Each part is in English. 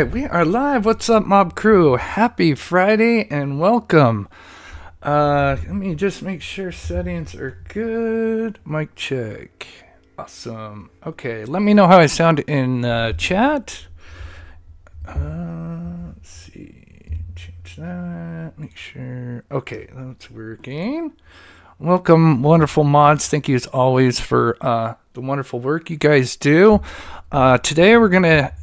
right, we are live. What's up, Mob Crew? Happy Friday and welcome. Let me just make sure settings are good. Mic check. Awesome. Okay, let me know how I sound in chat. Let's see. Change that. Make sure. Okay, that's working. Welcome, wonderful mods. Thank you as always for the wonderful work you guys do. Today we're going to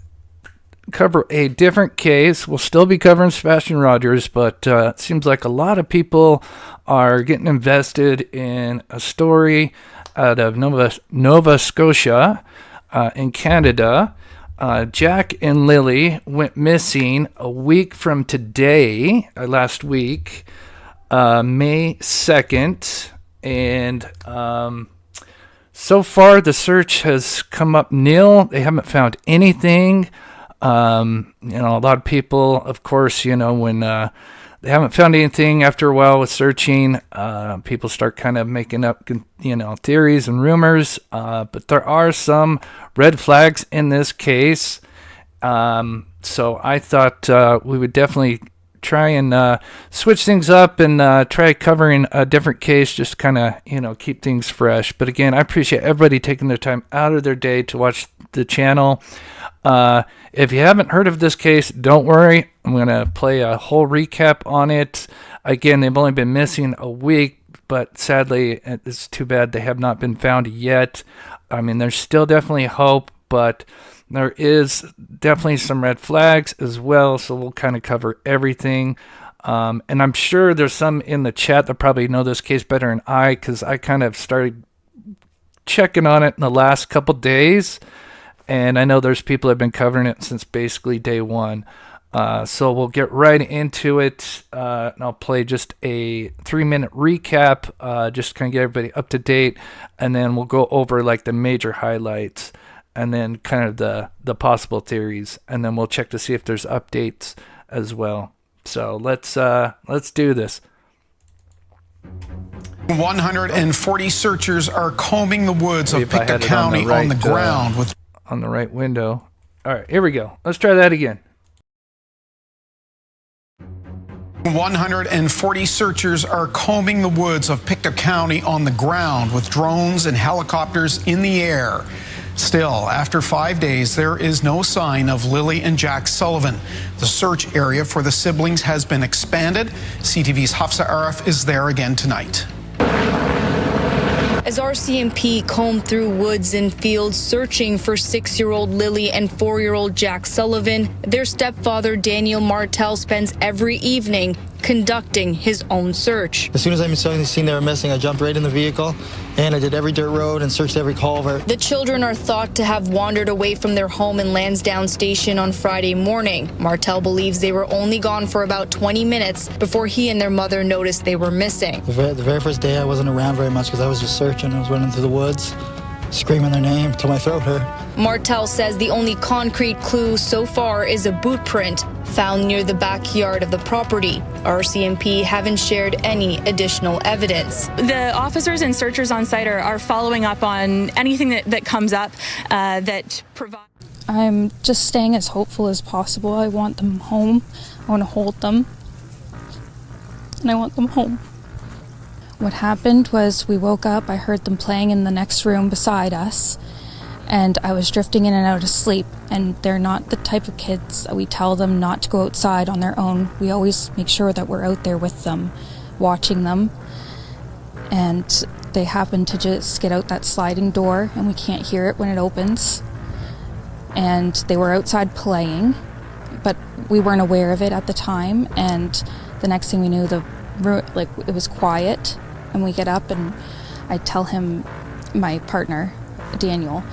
cover a different case. We'll still be covering Sebastian Rogers, but it seems like a lot of people are getting invested in a story out of Nova Scotia in Canada. Jack and Lily went missing a week from today, last week, May 2nd, and so far the search has come up nil. They haven't found anything. A lot of people, of course, when they haven't found anything after a while with searching, people start kind of making up, theories and rumors. But there are some red flags in this case. So I thought we would definitely try and switch things up and try covering a different case, just kind of, keep things fresh. But again, I appreciate everybody taking their time out of their day to watch the channel. If you haven't heard of this case, don't worry. I'm going to play a whole recap on it. Again, they've only been missing a week, but sadly, it's too bad they have not been found yet. I mean, there's still definitely hope, but there is definitely some red flags as well, so we'll kind of cover everything. And I'm sure there's some in the chat that probably know this case better than I, because I kind of started checking on it in the last couple days. And I know there's people that have been covering it since basically day one. So we'll get right into it. And I'll play just a 3-minute recap, just kind of get everybody up to date. And then we'll go over like the major highlights and then kind of the possible theories. And then we'll check to see if there's updates as well. So let's do this. 140 searchers are combing the woods of Pictou County on the ground with... on the right window. All right, here we go. Let's try that again. 140 searchers are combing the woods of Pictou County on the ground with drones and helicopters in the air. Still, after 5 days, there is no sign of Lily and Jack Sullivan. The search area for the siblings has been expanded. CTV's Hafsa Arif is there again tonight. As RCMP combed through woods and fields searching for 6-year-old Lily and 4-year-old Jack Sullivan, their stepfather Daniel Martel spends every evening conducting his own search. As soon as I seen they were missing, I jumped right in the vehicle and I did every dirt road and searched every culvert. The children are thought to have wandered away from their home in Lansdowne Station on Friday morning. Martel believes they were only gone for about 20 minutes before he and their mother noticed they were missing. The very first day I wasn't around very much because I was just searching. I was running through the woods, screaming their name till my throat hurt. Martel says the only concrete clue so far is a boot print found near the backyard of the property. RCMP haven't shared any additional evidence. The officers and searchers on site are following up on anything that comes up that provides. I'm just staying as hopeful as possible. I want them home. I want to hold them. And I want them home. What happened was we woke up, I heard them playing in the next room beside us, and I was drifting in and out of sleep, and they're not the type of kids that we tell them not to go outside on their own. We always make sure that we're out there with them, watching them, and they happen to just get out that sliding door, and we can't hear it when it opens, and they were outside playing, but we weren't aware of it at the time, and the next thing we knew, it was quiet, and we get up and I tell him, my partner, Daniel,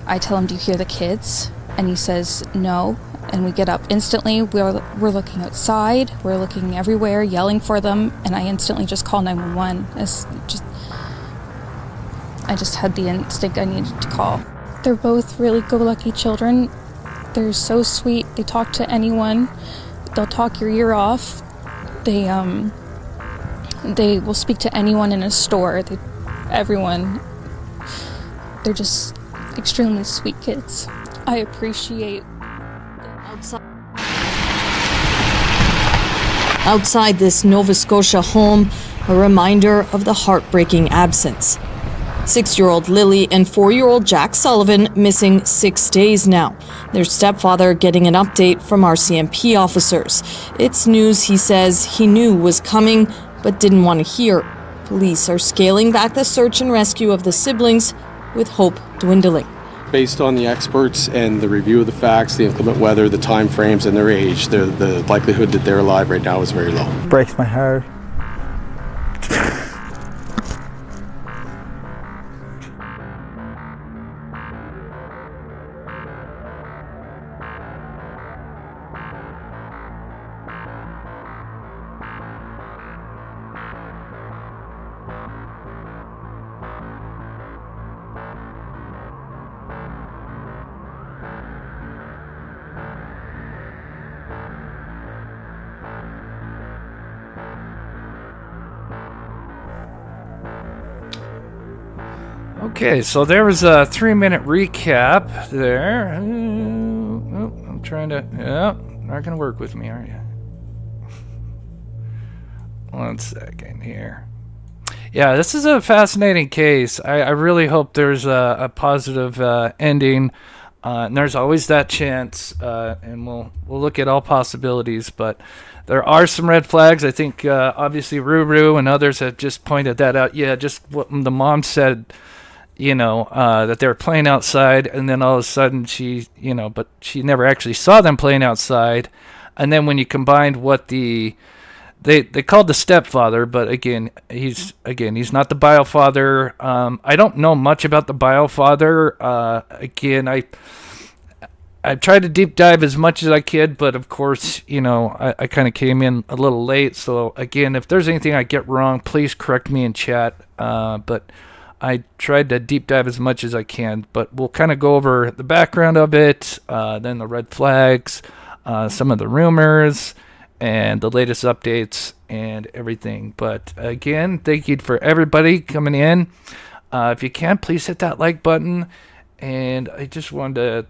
I tell him, do you hear the kids? And he says, no. And we get up instantly. We're looking outside. We're looking everywhere, yelling for them. And I instantly just call 911. I just had the instinct I needed to call. They're both really go-lucky children. They're so sweet. They talk to anyone. They'll talk your ear off. They will speak to anyone in a store. Everyone. They're just extremely sweet kids. I appreciate outside. Outside this Nova Scotia home, a reminder of the heartbreaking absence. 6-year-old Lily and 4-year-old Jack Sullivan missing 6 days now. Their stepfather getting an update from RCMP officers. It's news he says he knew was coming, but didn't want to hear. Police are scaling back the search and rescue of the siblings, with hope dwindling. Based on the experts and the review of the facts, the inclement weather, the time frames, and their age, the likelihood that they're alive right now is very low. Breaks my heart. Okay, so there was a 3-minute recap there. I'm trying to... Yeah, not going to work with me, are you? 1 second here. Yeah, this is a fascinating case. I really hope there's a positive ending. And there's always that chance, and we'll look at all possibilities. But there are some red flags. I think obviously Ruru and others have just pointed that out. Yeah, just what the mom said, that they were playing outside, and then all of a sudden but she never actually saw them playing outside. And then when you combined what they called the stepfather, but again he's not the biofather. I don't know much about the biofather. Again, I tried to deep dive as much as I could, but of course, I kind of came in a little late. So again, if there's anything I get wrong, please correct me in chat. But I tried to deep dive as much as I can, but we'll kind of go over the background of it, then the red flags, some of the rumors, and the latest updates and everything. But again, thank you for everybody coming in. If you can, please hit that like button. And I just wanted to...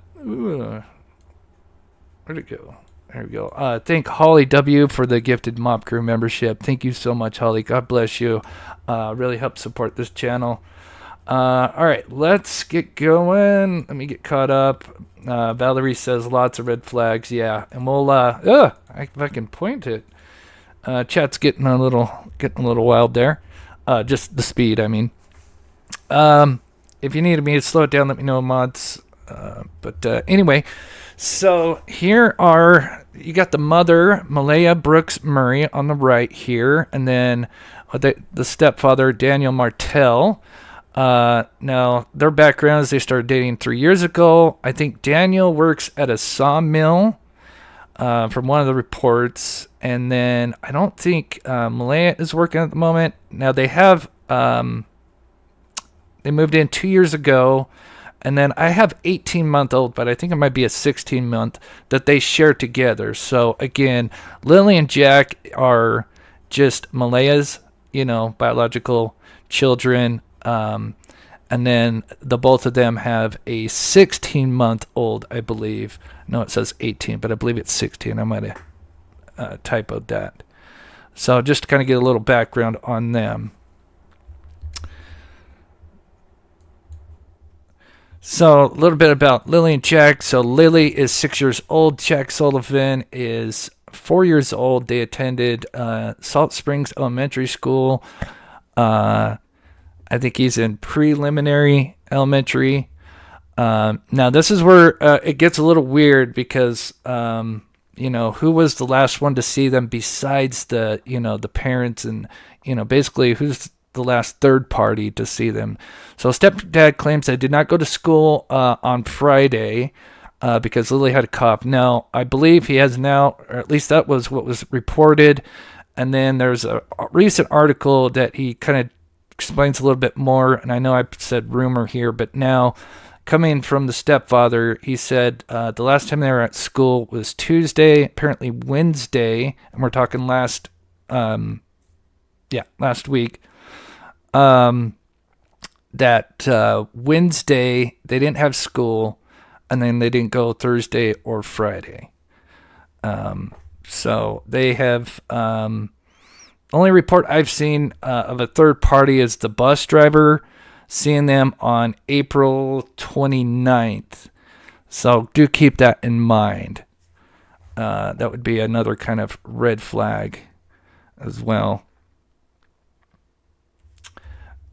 where'd it go? There we go. Thank Holly W. for the gifted Mob Crew membership. Thank you so much, Holly. God bless you. Really help support this channel. All right, let's get going. Let me get caught up. Valerie says lots of red flags. Yeah, and we'll if I can point it. Chat's getting a little wild there. Just the speed, I mean. If you need me to slow it down, let me know, mods. But anyway, so here you got the mother, Malaya Brooks Murray, on the right here, and then the stepfather, Daniel Martell. Now, their background is they started dating 3 years ago. I think Daniel works at a sawmill, from one of the reports. And then I don't think Malaya is working at the moment. Now, they have... they moved in 2 years ago. And then I have 18-month-old, but I think it might be a 16-month that they share together. So, again, Lily and Jack are just Malaya's, biological children. And then the both of them have a 16-month-old, I believe. No, it says 18, but I believe it's 16. I might have typoed that. So just to kind of get a little background on them. So a little bit about Lily and Jack. So Lily is 6 years old. Jack Sullivan is 4 years old. They attended Salt Springs Elementary School. I think he's in preliminary elementary. Now, this is where it gets a little weird because, who was the last one to see them besides the parents and, basically who's the last third party to see them. So stepdad claims they did not go to school on Friday because Lily had a cough. Now, I believe he has now, or at least that was what was reported. And then there's a recent article that he kind of explains a little bit more, and I know I said rumor here, but now coming from the stepfather, he said the last time they were at school was Tuesday, apparently Wednesday, and we're talking last week. That Wednesday they didn't have school, and then they didn't go Thursday or Friday. So they have, only report I've seen of a third party is the bus driver seeing them on April 29th. So do keep that in mind. That would be another kind of red flag as well.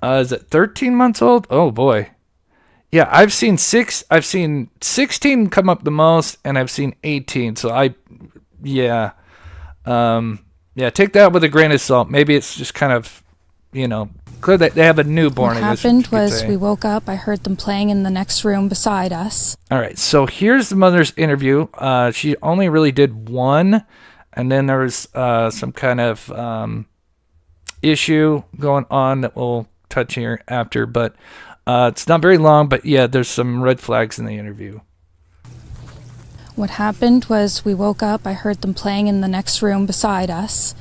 Is it 13 months old? Oh boy. Yeah, I've seen 16 come up the most, and I've seen 18. So yeah, take that with a grain of salt. Maybe it's just kind of, clear that they have a newborn. What happened was we woke up, I heard them playing in the next room beside us. All right, so here's the mother's interview. She only really did one, and then there was some kind of issue going on that we'll touch here after, but it's not very long, but yeah, there's some red flags in the interview. What happened was we woke up, I heard them playing in the next room beside us,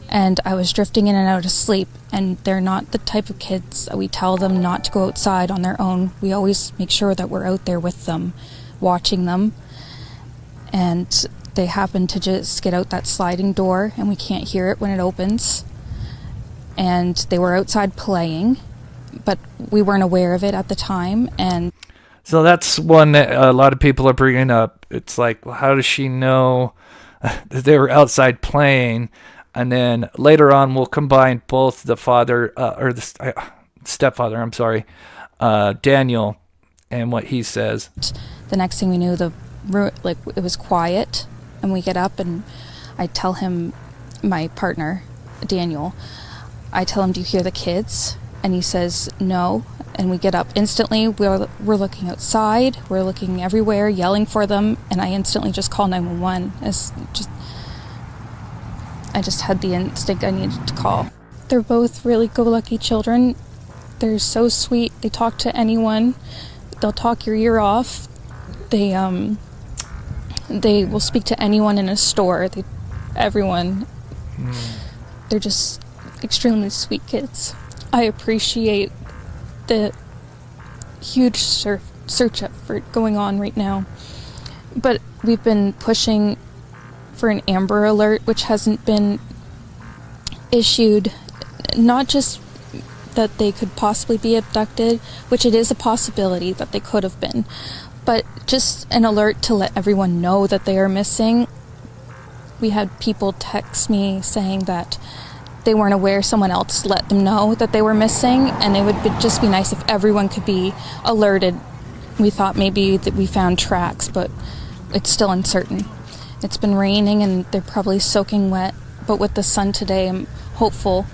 and I was drifting in and out of sleep, and they're not the type of kids that we tell them not to go outside on their own. We always make sure that we're out there with them, watching them, and they happen to just get out that sliding door, and we can't hear it when it opens, and they were outside playing, but we weren't aware of it at the time. And so that's one that a lot of people are bringing up. It's like, well, how does she know that they were outside playing? And then later on, we'll combine both the father or the stepfather. I'm sorry, Daniel, and what he says. The next thing we knew, it was quiet, and we get up, and I tell him, my partner, Daniel, I tell him, "Do you hear the kids?" And he says, "No." And we get up instantly. We're looking outside. We're looking everywhere, yelling for them, and I instantly just call 911. I just had the instinct I needed to call. They're both really go-lucky children. They're so sweet. They talk to anyone. They'll talk your ear off. They will speak to anyone in a store. Everyone. They're just extremely sweet kids. I appreciate the huge search effort going on right now. But we've been pushing for an Amber Alert, which hasn't been issued. Not just that they could possibly be abducted, which it is a possibility that they could have been, but just an alert to let everyone know that they are missing. We had people text me saying that they weren't aware someone else let them know that they were missing, and it would just be nice if everyone could be alerted. We thought maybe that we found tracks, but it's still uncertain. It's been raining and they're probably soaking wet, but with the sun today, I'm hopeful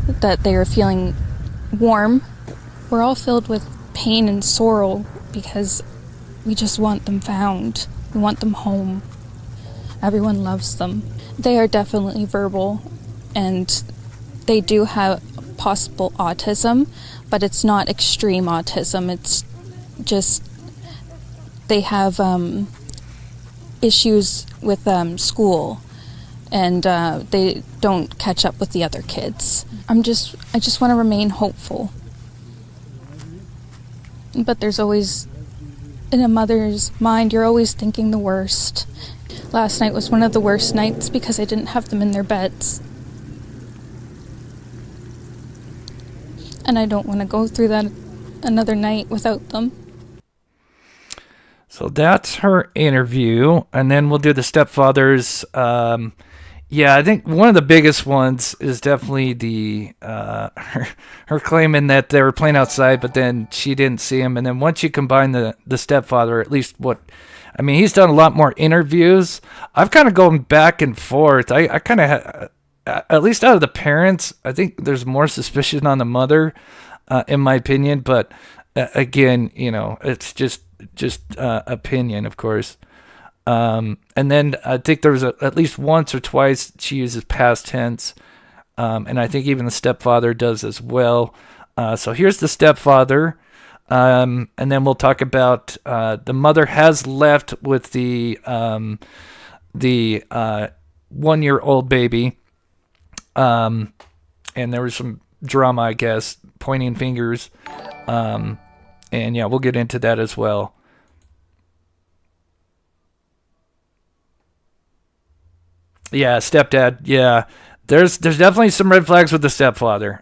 that they are feeling warm. We're all filled with pain and sorrow because we just want them found. We want them home. Everyone loves them. They are definitely verbal, and they do have possible autism, but it's not extreme autism. It's just they have issues with school, and they don't catch up with the other kids. I just want to remain hopeful. But there's always, in a mother's mind, you're always thinking the worst. Last night was one of the worst nights because I didn't have them in their beds. And I don't want to go through that another night without them. So that's her interview, and then we'll do the stepfathers. I think one of the biggest ones is definitely the her claiming that they were playing outside, but then she didn't see him. And then once you combine the stepfather, at least he's done a lot more interviews. I've kind of gone back and forth. I kind of, at least out of the parents, I think there's more suspicion on the mother, in my opinion. But again, it's just opinion, of course. And then I think there was at least once or twice she uses past tense, and I think even the stepfather does as well. So here's the stepfather, and then we'll talk about the mother has left with the 1-year-old baby, and there was some drama, I guess, pointing fingers, and yeah, we'll get into that as well. Yeah, stepdad. Yeah, there's definitely some red flags with the stepfather.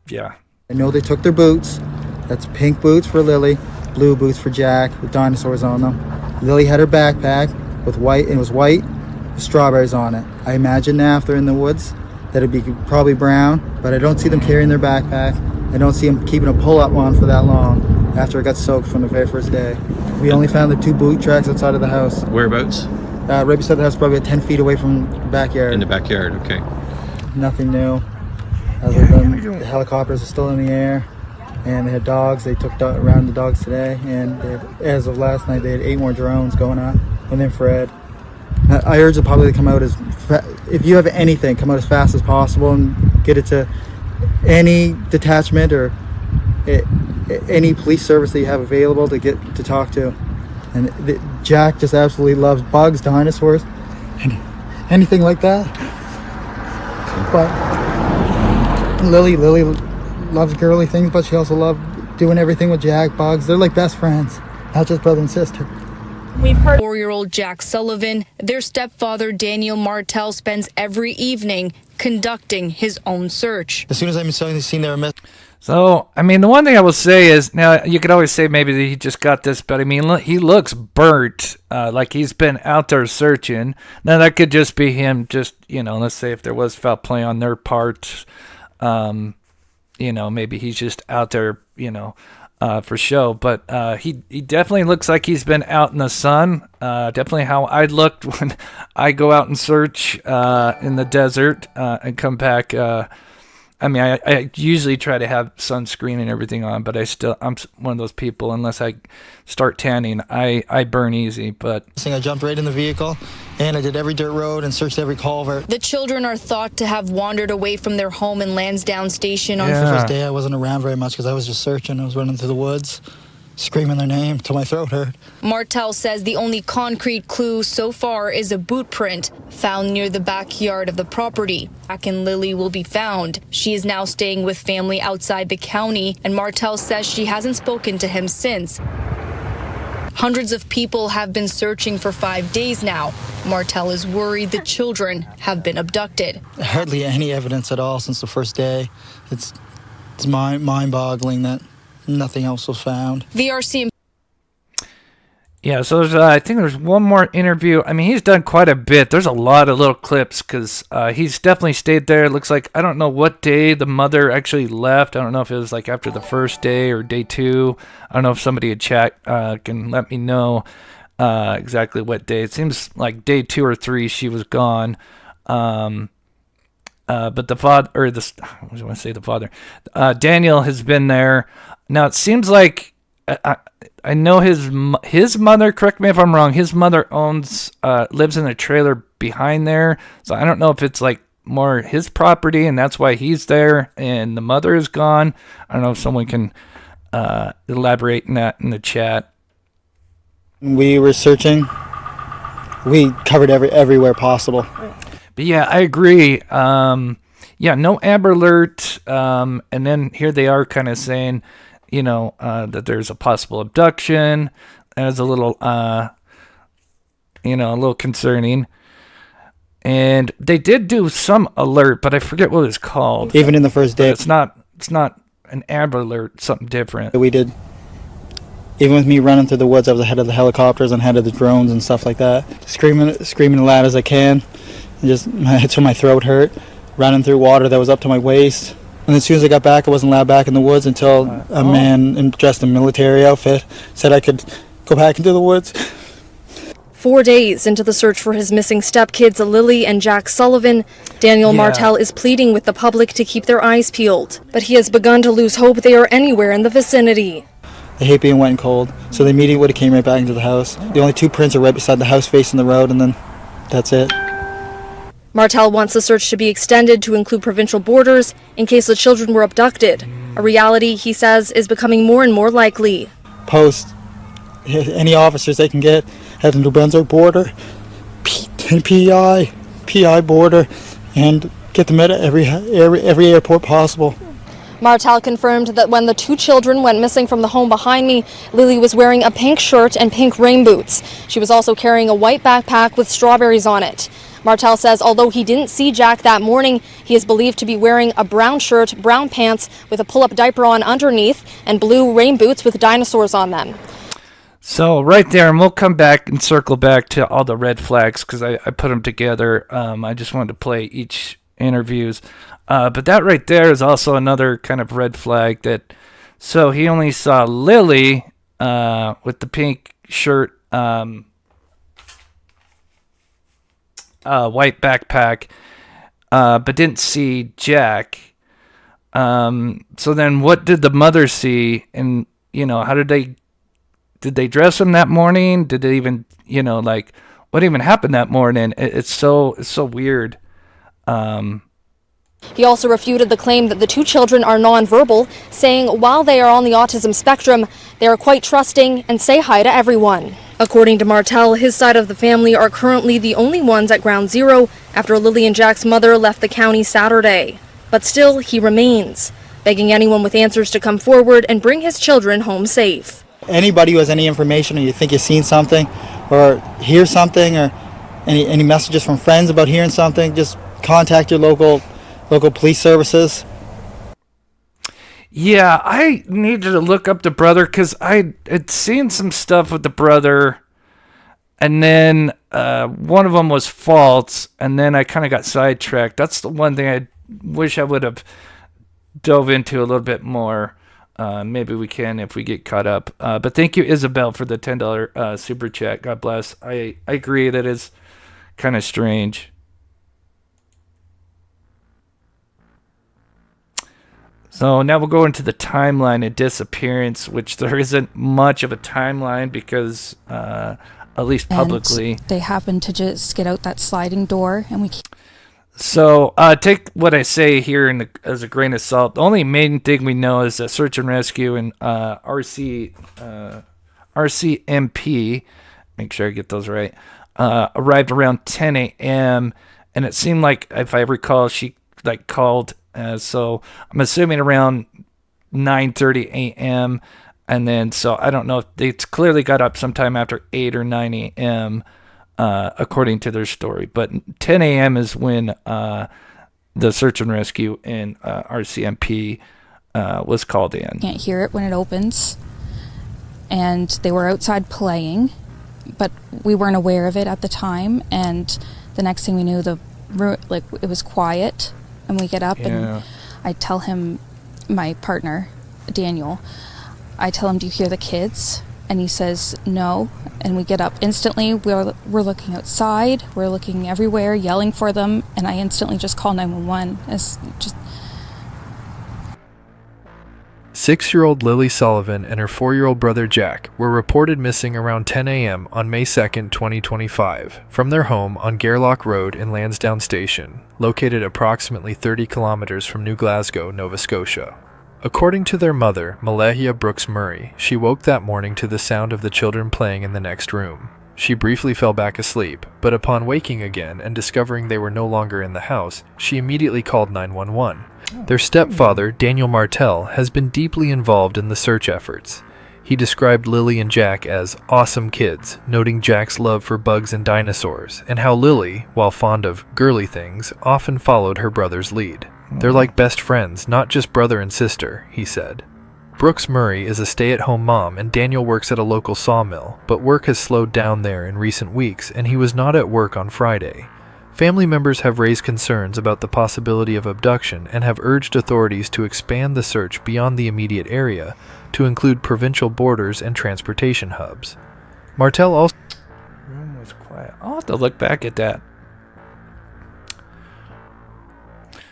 Yeah. I know they took their boots. That's pink boots for Lily, blue boots for Jack with dinosaurs on them. Lily had her backpack with white, and it was white with strawberries on it. I imagine now if they're in the woods that it'd be probably brown, but I don't see them carrying their backpack. I don't see them keeping a pull-up on for that long after it got soaked from the very first day. We only found the 2 boot tracks outside of the house. Whereabouts? Right beside the house, probably at 10 feet away from the backyard. In the backyard, okay. Nothing new. Other than the helicopters are still in the air, and they had dogs. They took around the dogs today, and as of last night, they had 8 more drones going on with infrared. I urge the public to come out if you have anything, come out as fast as possible and get it to any detachment or any police service that you have available to get to talk to. And Jack just absolutely loves bugs, dinosaurs, and anything like that. But Lily loves girly things, but she also loves doing everything with Jack, bugs. They're like best friends, not just brother and sister. We've heard 4-year-old Jack Sullivan, their stepfather Daniel Martel spends every evening conducting his own search. As soon as I'm seen they were missing. So, I mean, the one thing I will say is, now, you could always say maybe that he just got this, but I mean, look, he looks burnt, like he's been out there searching. Now, that could just be him just, let's say if there was foul play on their part, maybe he's just out there, for show. But he definitely looks like he's been out in the sun. Definitely how I looked when I go out and search in the desert and come back. I usually try to have sunscreen and everything on, but I'm one of those people, unless I start tanning, I burn easy. But I jumped right in the vehicle, and I did every dirt road and searched every culvert. The children are thought to have wandered away from their home in Lansdowne Station on The first day I wasn't around very much because I was just searching. I was running through the woods, screaming their name till my throat hurt. Martel says the only concrete clue so far is a boot print found near the backyard of the property. Jack and Lily will be found. She is now staying with family outside the county, and Martel says she hasn't spoken to him since. Hundreds of people have been searching for 5 days now. Martel is worried the children have been abducted. Hardly any evidence at all since the first day. It's mind-boggling that nothing else was found. The RC. Yeah, so I think there's one more interview. I mean, he's done quite a bit. There's a lot of little clips because he's definitely stayed there. It looks like, I don't know what day the mother actually left. I don't know if it was like after the first day or day 2. I don't know if somebody in chat can let me know exactly what day. It seems like day 2 or 3 she was gone. But the father, I was going to say the father, Daniel has been there. Now it seems like I know his mother. Correct me if I'm wrong. His mother lives in a trailer behind there, so I don't know if it's like more his property and that's why he's there and the mother is gone. I don't know if someone can elaborate on that in the chat. We were searching. We covered everywhere possible. But yeah, I agree. No Amber Alert. And then here they are kind of saying, that there's a possible abduction. That is a little, a little concerning. And they did do some alert, but I forget what it's called. Even in the first day. It's not an Amber Alert, something different. We did. Even with me running through the woods, I was ahead of the helicopters and ahead of the drones and stuff like that. Screaming as loud as I can. Until my throat hurt. Running through water that was up to my waist. And as soon as I got back, I wasn't allowed back in the woods until a man dressed in military outfit said I could go back into the woods. 4 days into the search for his missing stepkids, Lily and Jack Sullivan, Daniel Martel is pleading with the public to keep their eyes peeled. But he has begun to lose hope they are anywhere in the vicinity. I hate being wet and cold, so they immediately would have came right back into the house. The only 2 prints are right beside the house facing the road, and then that's it. Martel wants the search to be extended to include provincial borders in case the children were abducted, a reality he says is becoming more and more likely. Post any officers they can get at the New Brunswick border, PI border, and get them at every airport possible. Martel confirmed that when the 2 children went missing from the home behind me, Lily was wearing a pink shirt and pink rain boots. She was also carrying a white backpack with strawberries on it. Martel says although he didn't see Jack that morning, he is believed to be wearing a brown shirt, brown pants with a pull-up diaper on underneath, and blue rain boots with dinosaurs on them. So right there, and we'll come back and circle back to all the red flags because I put them together. I just wanted to play each interviews. But that right there is also another kind of red flag that, so he only saw Lily with the pink shirt, white backpack, but didn't see Jack. So then what did the mother see? And, how did they dress him that morning? Did they even, like, what even happened that morning? It's so weird. He also refuted the claim that the two children are nonverbal, saying while they are on the autism spectrum, they are quite trusting and say hi to everyone. According to Martel, his side of the family are currently the only ones at ground zero after Lily and Jack's mother left the county Saturday. But still, he remains, begging anyone with answers to come forward and bring his children home safe. Anybody who has any information, or you think you've seen something or hear something, or any messages from friends about hearing something, just contact your local police services. Yeah, I needed to look up the brother because I had seen some stuff with the brother, and then one of them was false, and then I kind of got sidetracked. That's the one thing I wish I would have dove into a little bit more. Maybe we can if we get caught up. But thank you, Isabel, for the $10 super chat. God bless. I agree that is kind of strange. So now we'll go into the timeline of disappearance, which there isn't much of a timeline because, at least publicly, they happened to just get out that sliding door, and we. So take what I say here as a grain of salt. The only main thing we know is that search and rescue and RCMP, make sure I get those right, arrived around 10 a.m. and it seemed like, if I recall, she called. So I'm assuming around 9:30 a.m. And then, so I don't know if they clearly got up sometime after 8 or 9 a.m. According to their story. But 10 a.m. is when the search and rescue and RCMP was called in. Can't hear it when it opens. And they were outside playing, but we weren't aware of it at the time. And the next thing we knew, it was quiet. And we get up and I tell him, my partner, Daniel, I tell him, do you hear the kids? And he says, no. And we get up instantly. We're looking outside. We're looking everywhere, yelling for them. And I instantly just call 911. It's just... 6-year-old Lily Sullivan and her 4-year-old brother Jack were reported missing around 10 a.m. on May 2nd, 2025, from their home on Gairloch Road in Lansdowne Station, located approximately 30 kilometers from New Glasgow, Nova Scotia. According to their mother, Malahia Brooks Murray, she woke that morning to the sound of the children playing in the next room. She briefly fell back asleep, but upon waking again and discovering they were no longer in the house, she immediately called 911. Their stepfather, Daniel Martel, has been deeply involved in the search efforts. He described Lily and Jack as awesome kids, noting Jack's love for bugs and dinosaurs, and how Lily, while fond of girly things, often followed her brother's lead. They're like best friends, not just brother and sister, he said. Brooks Murray is a stay-at-home mom, and Daniel works at a local sawmill, but work has slowed down there in recent weeks, and he was not at work on Friday. Family members have raised concerns about the possibility of abduction and have urged authorities to expand the search beyond the immediate area to include provincial borders and transportation hubs. Martel also... Room was quiet. I'll have to look back at that.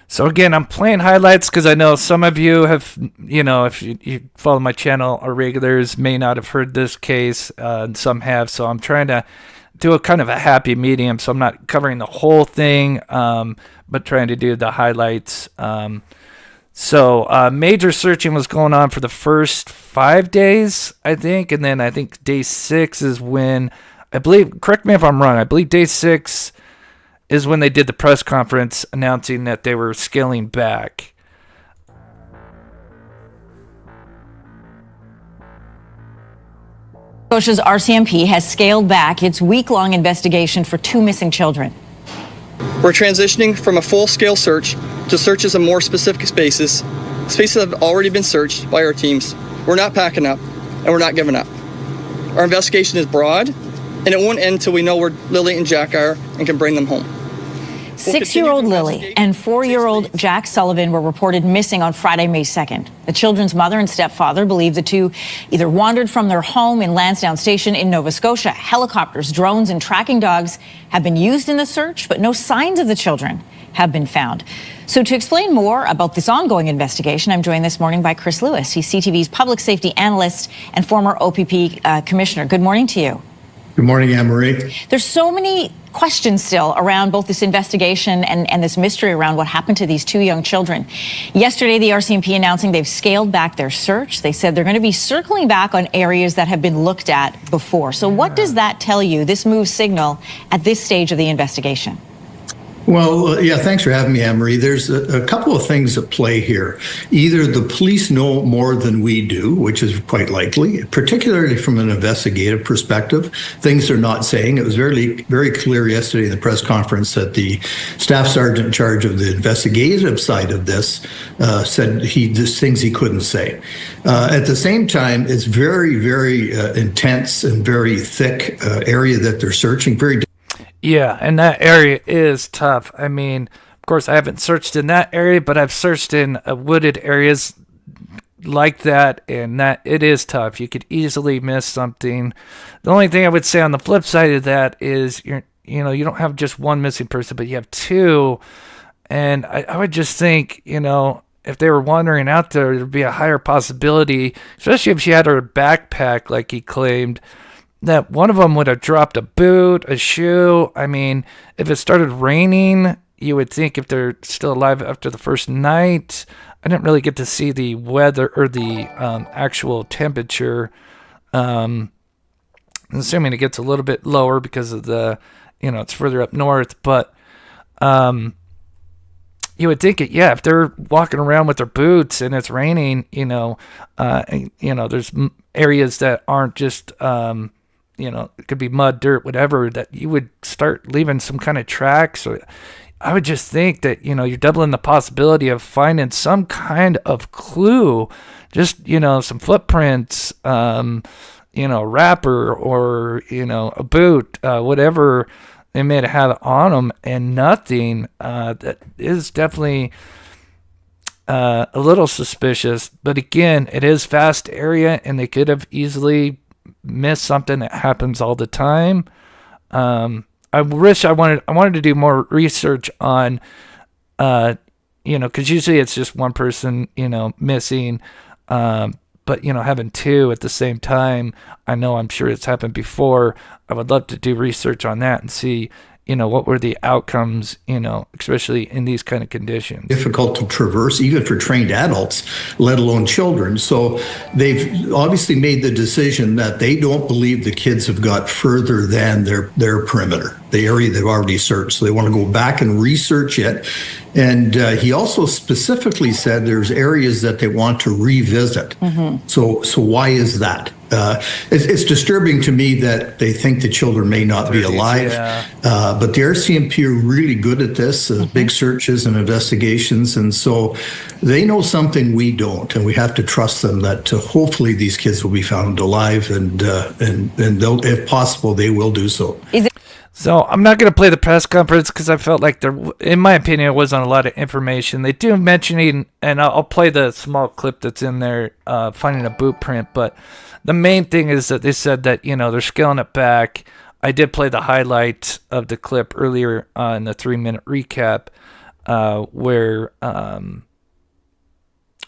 So again, I'm playing highlights because I know some of you have, if you follow my channel or regulars may not have heard this case, and some have. So I'm trying to do a kind of a happy medium. So I'm not covering the whole thing, but trying to do the highlights. So major searching was going on for the first 5 days, I think. And then I think day 6 is when, I believe, correct me if I'm wrong, I believe day 6 is when they did the press conference announcing that they were scaling back. Scotia's RCMP has scaled back its week-long investigation for 2 missing children. We're transitioning from a full-scale search to searches of more specific spaces that have already been searched by our teams. We're not packing up, and we're not giving up. Our investigation is broad, and it won't end until we know where Lily and Jack are and can bring them home. 6-year-old Lily and 4-year-old Jack Sullivan were reported missing on Friday, May 2nd. The children's mother and stepfather believe the two either wandered from their home in Lansdowne Station in Nova Scotia. Helicopters, drones, and tracking dogs have been used in the search, but no signs of the children have been found. So to explain more about this ongoing investigation, I'm joined this morning by Chris Lewis. He's CTV's public safety analyst and former OPP commissioner. Good morning to you. Good morning, Anne-Marie. There's so many questions still around both this investigation and this mystery around what happened to these two young children. Yesterday, the RCMP announcing they've scaled back their search. They said they're going to be circling back on areas that have been looked at before. So what does that tell you, this move signal, at this stage of the investigation? Well, yeah, thanks for having me, Anne-Marie. There's a couple of things at play here. Either the police know more than we do, which is quite likely, particularly from an investigative perspective, things they're not saying. It was very, very clear yesterday in the press conference that the staff sergeant in charge of the investigative side of this said there's things he couldn't say. At the same time, it's very, very intense and very thick area that they're searching. Yeah, and that area is tough. I mean, of course, I haven't searched in that area, but I've searched in wooded areas like that, and that it is tough. You could easily miss something. The only thing I would say on the flip side of that is you don't have just one missing person, but you have two. And I would just think, if they were wandering out there, there'd be a higher possibility, especially if she had her backpack like he claimed, that one of them would have dropped a boot, a shoe. I mean, if it started raining, you would think if they're still alive after the first night. I didn't really get to see the weather or the actual temperature. I'm assuming it gets a little bit lower because of it's further up north. But you would think if they're walking around with their boots and it's raining, there's areas that aren't just it could be mud, dirt, whatever, that you would start leaving some kind of tracks. Or I would just think that, you're doubling the possibility of finding some kind of clue, just, some footprints, wrapper or, a boot, whatever they may have had on them, and nothing. That is definitely a little suspicious. But again, it is vast area, and they could have easily miss something that happens all the time. I wish I wanted to do more research on, because usually it's just one person, missing, but having two at the same time, I'm sure it's happened before. I would love to do research on that and see, what were the outcomes, especially in these kind of conditions. Difficult to traverse, even for trained adults, let alone children. So they've obviously made the decision that they don't believe the kids have got further than their perimeter, the area they've already searched. So they want to go back and research it. And he also specifically said there's areas that they want to revisit. Mm-hmm. So why is that? It's disturbing to me that they think the children may not be alive, but the RCMP are really good at this, big searches and investigations, and so they know something we don't, and we have to trust them that hopefully these kids will be found alive, and they'll, if possible, they will do so. So I'm not going to play the press conference because I felt like there, in my opinion, it wasn't a lot of information. They do mentioning, and I'll play the small clip that's in there, finding a boot print, but the main thing is that they said that, they're scaling it back. I did play the highlight of the clip earlier in the 3-minute recap where, I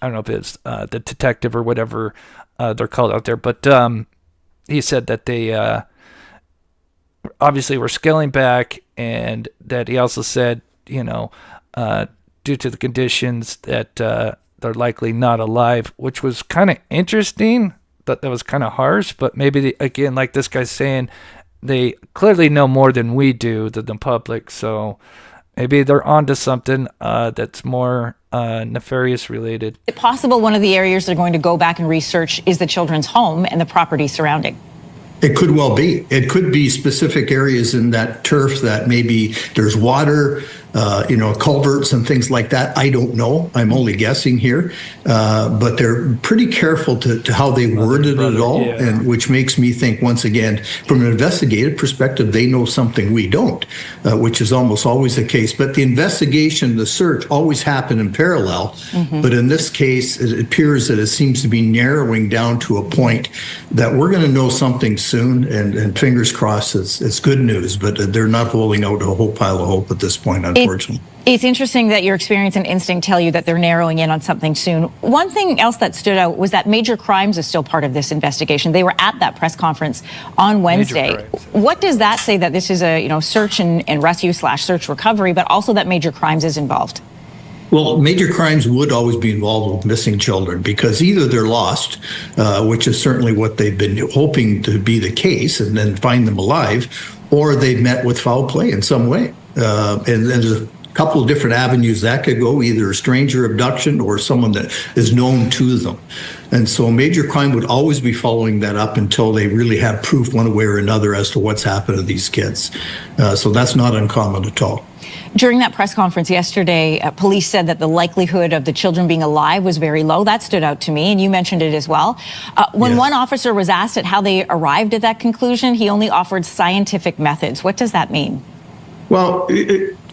don't know if it's the detective or whatever they're called out there, but he said that they obviously were scaling back, and that he also said, due to the conditions that they're likely not alive, which was kind of interesting. That was kind of harsh, but maybe again, like this guy's saying, they clearly know more than we do, than the public. So maybe they're onto something that's more nefarious related. Is it possible one of the areas they're going to go back and research is the children's home and the property surrounding? It could well be. It could be specific areas in that turf that maybe there's water, culverts and things like that. I don't know. I'm only guessing here. But they're pretty careful to how they worded it all, and which makes me think, once again, from an investigative perspective, they know something we don't, which is almost always the case. But the investigation, the search, always happen in parallel. Mm-hmm. But in this case, it appears that it seems to be narrowing down to a point that we're going to know something soon, and fingers crossed it's good news, but they're not holding out a whole pile of hope at this point, unfortunately. It's interesting that your experience and instinct tell you that they're narrowing in on something soon. One thing else that stood out was that Major Crimes is still part of this investigation. They were at that press conference on Wednesday. What does that say, that this is a search and rescue / search recovery, but also that Major Crimes is involved? Well, Major Crimes would always be involved with missing children, because either they're lost, which is certainly what they've been hoping to be the case, and then find them alive, or they've met with foul play in some way. And there's a couple of different avenues that could go, either a stranger abduction or someone that is known to them. And so Major Crime would always be following that up until they really have proof one way or another as to what's happened to these kids. So that's not uncommon at all. During that press conference yesterday, police said that the likelihood of the children being alive was very low. That stood out to me, and you mentioned it as well. When one officer was asked at how they arrived at that conclusion, he only offered scientific methods. What does that mean? Well,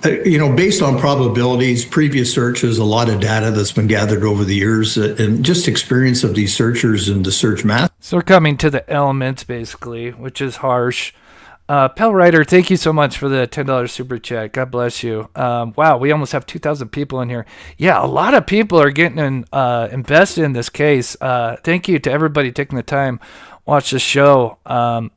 based on probabilities, previous searches, a lot of data that's been gathered over the years, and just experience of these searchers and the search math. So we're coming to the elements, basically, which is harsh. Pell Ryder, thank you so much for the $10 super chat. God bless you. Wow, we almost have 2,000 people in here. Yeah, a lot of people are getting invested in this case. Thank you to everybody taking the time watch the show.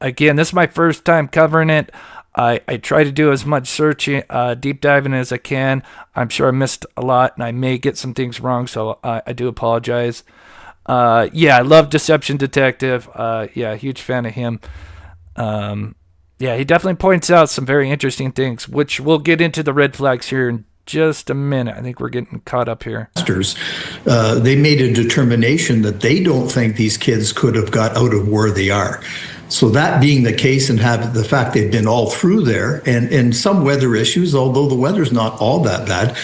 Again, this is my first time covering it. I try to do as much searching, deep diving as I can. I'm sure I missed a lot, and I may get some things wrong, so I do apologize. I love Deception Detective. Huge fan of him. He definitely points out some very interesting things, which we'll get into the red flags here in just a minute. I think we're getting caught up here. They made a determination that they don't think these kids could have got out of where they are. So that being the case, and have the fact they've been all through there, and some weather issues, although the weather's not all that bad,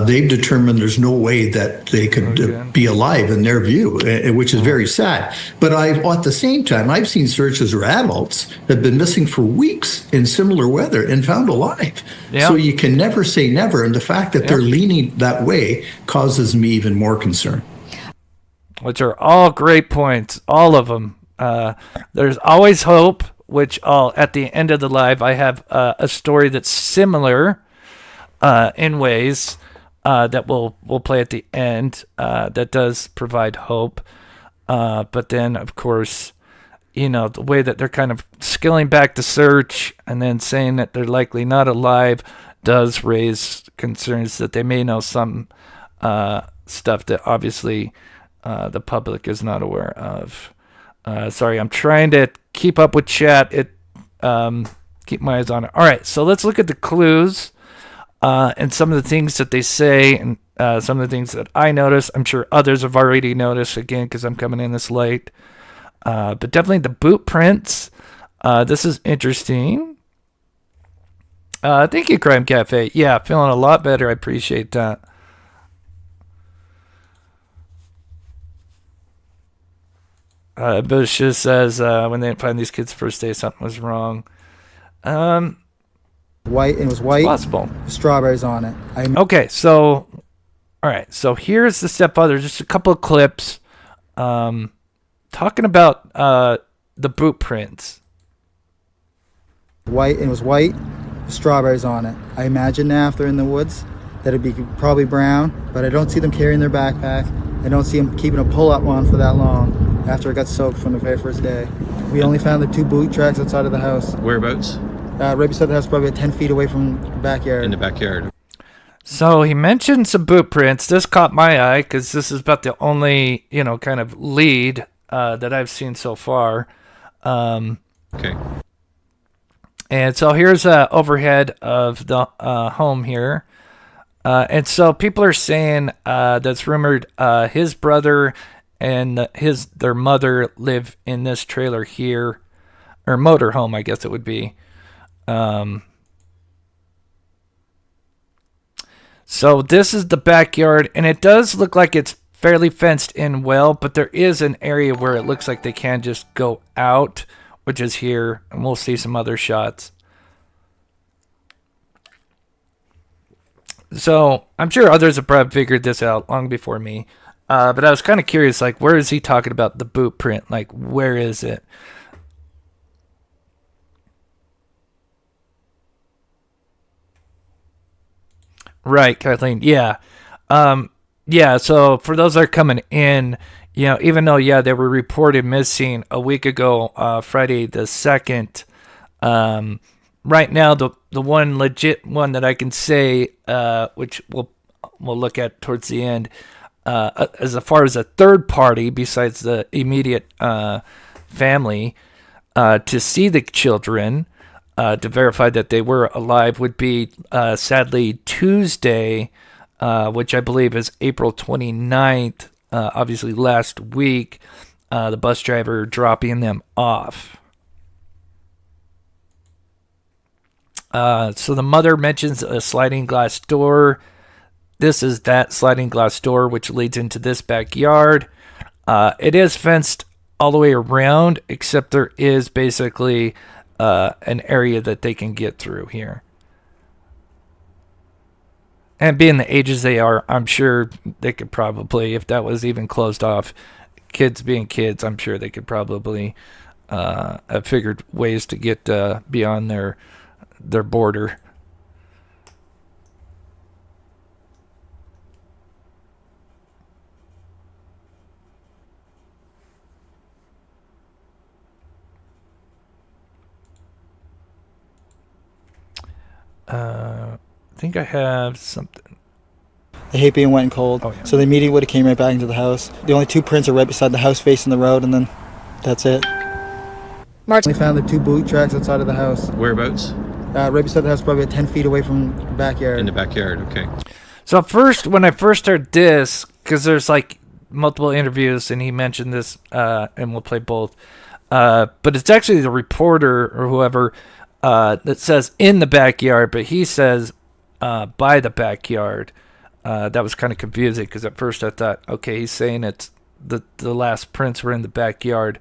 they've determined there's no way that they could be alive in their view, which is very sad. But at the same time, I've seen searches where adults have been missing for weeks in similar weather and found alive. Yeah. So you can never say never, and the fact that they're leaning that way causes me even more concern. Which are all great points, all of them. There's always hope, which at the end of the live, I have a story that's similar in ways that we'll play at the end that does provide hope. But then, of course, the way that they're kind of scaling back the search and then saying that they're likely not alive does raise concerns that they may know some stuff that obviously the public is not aware of. Sorry, I'm trying to keep up with chat. Keep my eyes on it. All right, so let's look at the clues and some of the things that they say, and some of the things that I noticed. I'm sure others have already noticed, again, because I'm coming in this late. But definitely the boot prints. This is interesting. Thank you, Crime Cafe. Yeah, feeling a lot better. I appreciate that. Bush just says when they didn't find these kids first day, something was wrong. White, it was white. Possible. Strawberries on it. Okay, so all right, so here's the stepfather. Just a couple of clips, talking about the boot prints. White, it was white. Strawberries on it. I imagine now if they're in the woods that it'd be probably brown, but I don't see them carrying their backpack. I don't see them keeping a pull-up one for that long after it got soaked from the very first day. We only found the 2 boot tracks outside of the house. Whereabouts? Right beside the house, probably 10 feet away from the backyard. In the backyard. So he mentioned some boot prints. This caught my eye because this is about the only, kind of lead that I've seen so far. Okay. And so here's an overhead of the home here. And so people are saying that's rumored his brother and their mother live in this trailer here. or motorhome, I guess it would be. So this is the backyard, and it does look like it's fairly fenced in well, but there is an area where it looks like they can just go out, which is here, and we'll see some other shots. So I'm sure others have probably figured this out long before me, but I was kind of curious, like, where is he talking about the boot print? Like, where is it? Right, Kathleen. Yeah. Yeah, so for those that are coming in, even though, they were reported missing a week ago, Friday the 2nd, right now, the one legit one that I can say, which we'll look at towards the end, as far as a third party besides the immediate family, to see the children, to verify that they were alive, would be sadly Tuesday, which I believe is April 29th, obviously last week, the bus driver dropping them off. So the mother mentions a sliding glass door. This is that sliding glass door which leads into this backyard. It is fenced all the way around, except there is basically an area that they can get through here. And being the ages they are, I'm sure they could probably, if that was even closed off, kids being kids, I'm sure they could probably have figured ways to get beyond their border. I think I have something. They hate being wet and cold, so they immediately would have came right back into the house. The only two prints are right beside the house facing the road, and then that's it. Martin. We found the two boot tracks outside of the house. Whereabouts? Right beside the house, probably 10 feet away from the backyard. In the backyard, okay. So first, when I first heard this, because there's like multiple interviews, and he mentioned this, and we'll play both, but it's actually the reporter or whoever that says in the backyard, but he says by the backyard. That was kind of confusing, because at first I thought, okay, he's saying it's the last prints were in the backyard,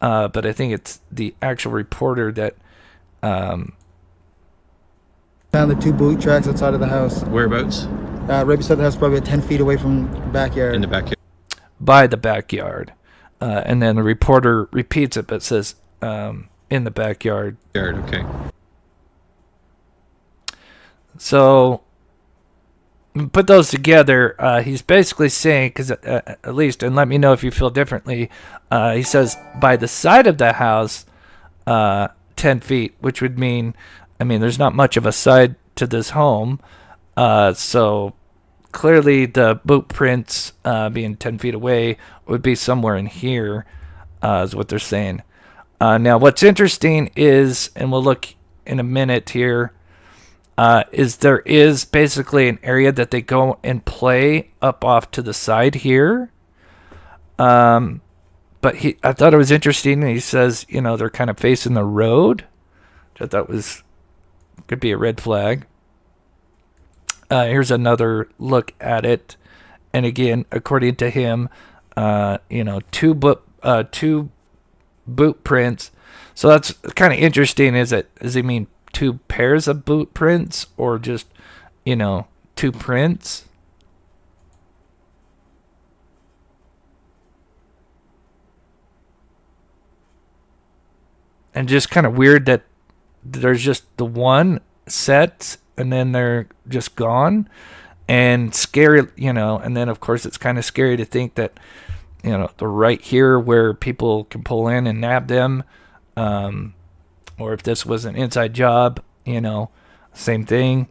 but I think it's the actual reporter that found the two boot tracks outside of the house. Whereabouts? Right beside the house, probably 10 feet away from the backyard. In the backyard. By the backyard, and then the reporter repeats it, but says in the backyard. Okay. So put those together, he's basically saying, because at least, and let me know if you feel differently, he says by the side of the house 10 feet, which would mean, there's not much of a side to this home, so clearly the boot prints being 10 feet away would be somewhere in here, is what they're saying. Now what's interesting is, and we'll look in a minute here, is there is basically an area that they go and play up off to the side here. But I thought it was interesting. He says, they're kind of facing the road, which I thought could be a red flag. Here's another look at it. And again, according to him, two boot prints. So that's kind of interesting. Does he mean two pairs of boot prints, or just, two prints? And just kind of weird that there's just the one set and then they're just gone, and scary, and then of course it's kind of scary to think that, they're right here where people can pull in and nab them, or if this was an inside job, same thing.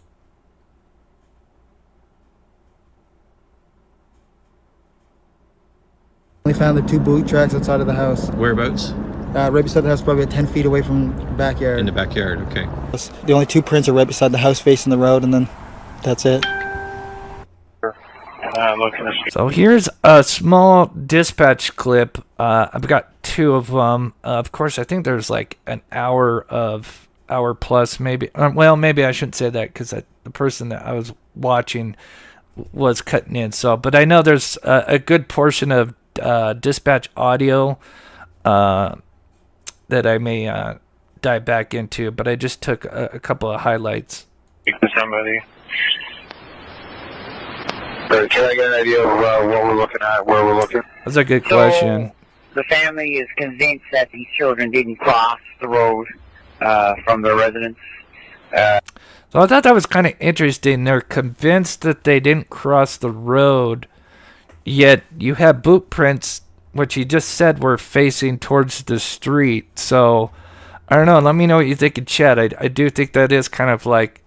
We found the two boot tracks outside of the house. Whereabouts? Right beside the house, probably 10 feet away from the backyard. In the backyard, okay. The only two prints are right beside the house facing the road, and then that's it. So here's a small dispatch clip. I've got two of them. Of course, I think there's like an hour plus maybe. Well, maybe I shouldn't say that because the person that I was watching was cutting in. So, but I know there's a good portion of dispatch audio that I may dive back into, but I just took a couple of highlights. Somebody. Can I get an idea of what we're looking at, where we're looking? That's a good question. The family is convinced that these children didn't cross the road from their residence. So I thought that was kind of interesting. They're convinced that they didn't cross the road, yet you have boot prints, which he just said were facing towards the street. So I don't know. Let me know what you think in chat. I do think that is kind of like,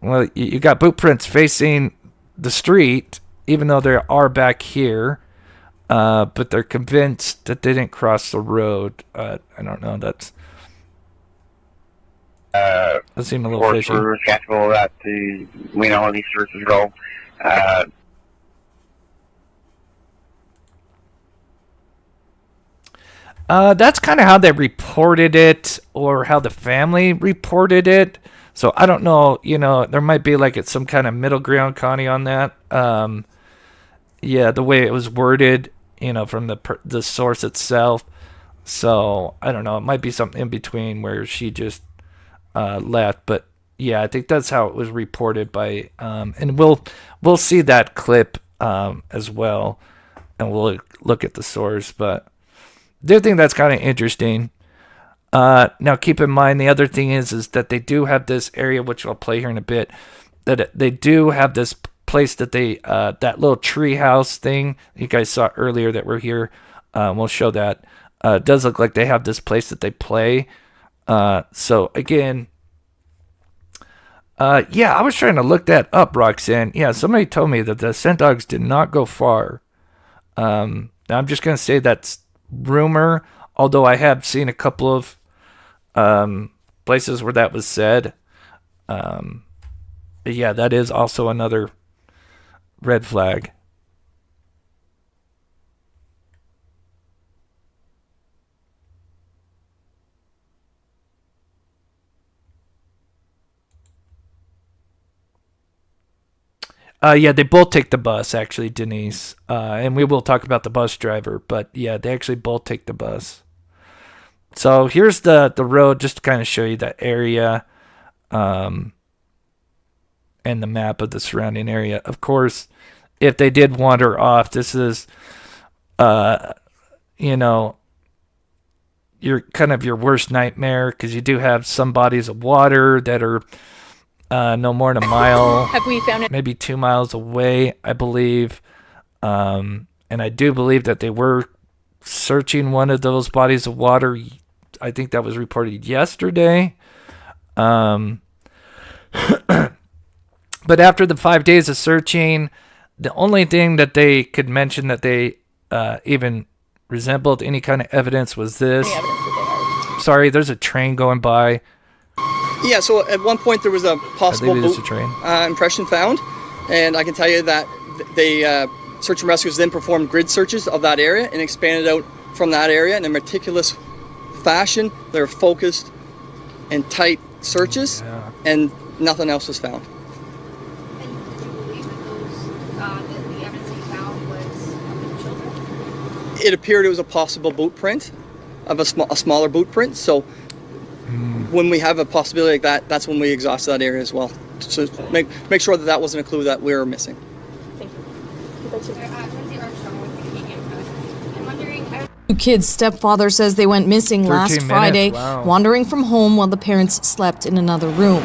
well, you got boot prints facing the street, even though they are back here, but they're convinced that they didn't cross the road. I don't know. That seems a little fishy. We're skeptical that we know how these searches go. That's kind of how they reported it, or how the family reported it. So I don't know, there might be like it's some kind of middle ground, Connie, on that. Yeah, the way it was worded, from the source itself. So I don't know, it might be something in between where she just left. But yeah, I think that's how it was reported by, and we'll see that clip as well, and we'll look at the source. But I do think that's kind of interesting. Now, keep in mind, the other thing is that they do have this area, which I'll play here in a bit, that they do have this place that they, that little tree house thing you guys saw earlier that we're here. We'll show that. It does look like they have this place that they play. So, again, yeah, I was trying to look that up, Roxanne. Yeah, somebody told me that the scent dogs did not go far. Now, I'm just going to say that's rumor, although I have seen a couple of places where that was said. But yeah, that is also another red flag. Yeah, they both take the bus, actually, Denise. And we will talk about the bus driver, but yeah, they actually both take the bus. So here's the road, just to kind of show you that area, and the map of the surrounding area. Of course, if they did wander off, this is, your kind of your worst nightmare, because you do have some bodies of water that are no more than a mile, Have we found it? maybe 2 miles away, I believe. And I do believe that they were searching one of those bodies of water. I think that was reported yesterday. But after the 5 days of searching, the only thing that they could mention that they even resembled any kind of evidence was this. Sorry, there's a train going by. Yeah, so at one point there was a possible boot impression found, and I can tell you that they search and rescuers then performed grid searches of that area and expanded out from that area in a meticulous fashion. They're focused and tight searches, and nothing else was found. It appeared it was a possible boot print of a smaller boot print. So when we have a possibility like that, that's when we exhaust that area as well. So make sure that wasn't a clue that we were missing. Two kids' stepfather says they went missing last Friday, wandering from home while the parents slept in another room.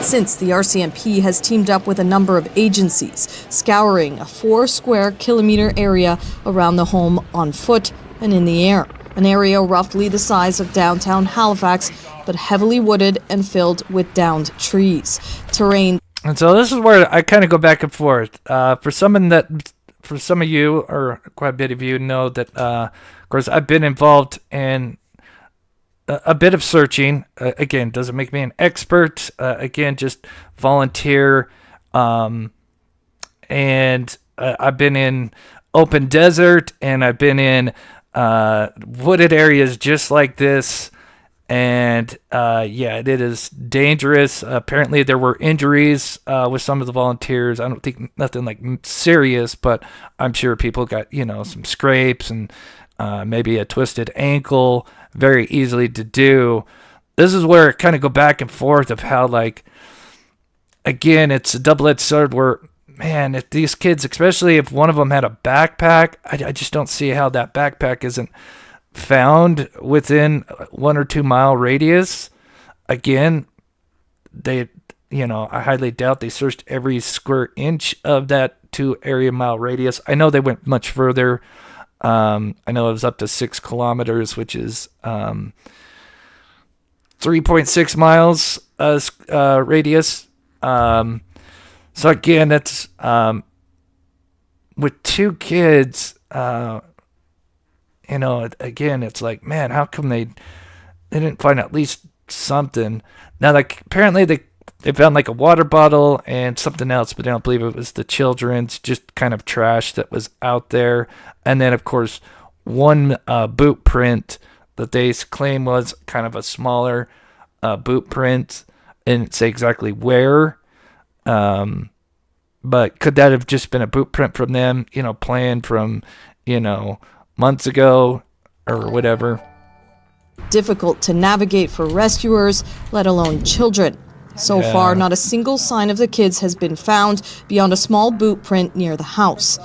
Since the RCMP has teamed up with a number of agencies, scouring a 4 square kilometer area around the home on foot and in the air. An area roughly the size of downtown Halifax, but heavily wooded and filled with downed trees. Terrain. And so this is where I kind of go back and forth. For some of you, or quite a bit of you, know that, of course, I've been involved in a bit of searching. Again, doesn't make me an expert. Again, just volunteer. And I've been in open desert, and I've been in wooded areas just like this. And it is dangerous. Apparently, there were injuries with some of the volunteers. I don't think nothing like serious, but I'm sure people got some scrapes and maybe a twisted ankle. Very easily to do. This is where it kind of go back and forth of how, like, again, it's a double-edged sword where, man, if these kids, especially if one of them had a backpack, I just don't see how that backpack isn't found within 1 or 2 mile radius. Again, I highly doubt they searched every square inch of that 2 area mile radius. I know they went much further. I know it was up to 6 kilometers, which is 3.6 miles radius. So again, that's with 2 kids. Again, it's like, man, how come they didn't find at least something? Now, like, apparently they found like a water bottle and something else, but I don't believe it was the children's, just kind of trash that was out there. And then, of course, one boot print that they claim was kind of a smaller boot print, and say exactly where. But could that have just been a boot print from them, playing from, months ago or whatever? Difficult to navigate for rescuers, let alone children. So far, not a single sign of the kids has been found beyond a small boot print near the house.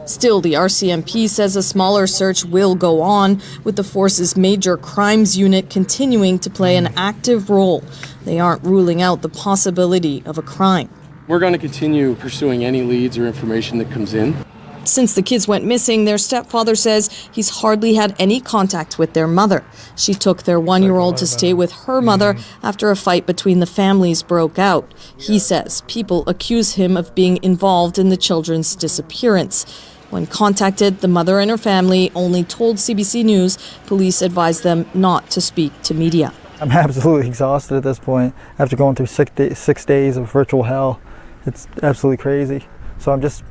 Still, the RCMP says a smaller search will go on, with the force's major crimes unit continuing to play an active role. They aren't ruling out the possibility of a crime. We're going to continue pursuing any leads or information that comes in. Since the kids went missing, their stepfather says he's hardly had any contact with their mother. She took their 1-year-old to stay with her mother after a fight between the families broke out. He says people accuse him of being involved in the children's disappearance. When contacted, the mother and her family only told CBC News police advised them not to speak to media. I'm absolutely exhausted at this point after going through 6 days of virtual hell. It's absolutely crazy. So I'm just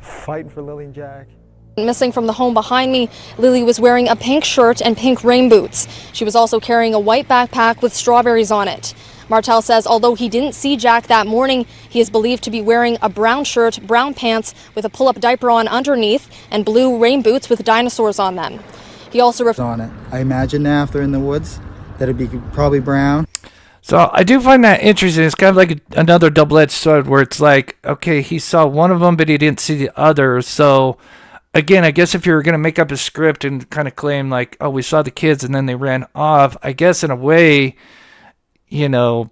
fighting for Lily and Jack. Missing from the home behind me, Lily was wearing a pink shirt and pink rain boots. She was also carrying a white backpack with strawberries on it. Martel says although he didn't see Jack that morning, he is believed to be wearing a brown shirt, brown pants with a pull-up diaper on underneath, and blue rain boots with dinosaurs on them. He also on it. I imagine now if they're in the woods that it'd be probably brown. So I do find that interesting. It's kind of like another double-edged sword where it's like, okay, he saw one of them, but he didn't see the other. So again, I guess if you were going to make up a script and kind of claim like, oh, we saw the kids and then they ran off, I guess in a way, that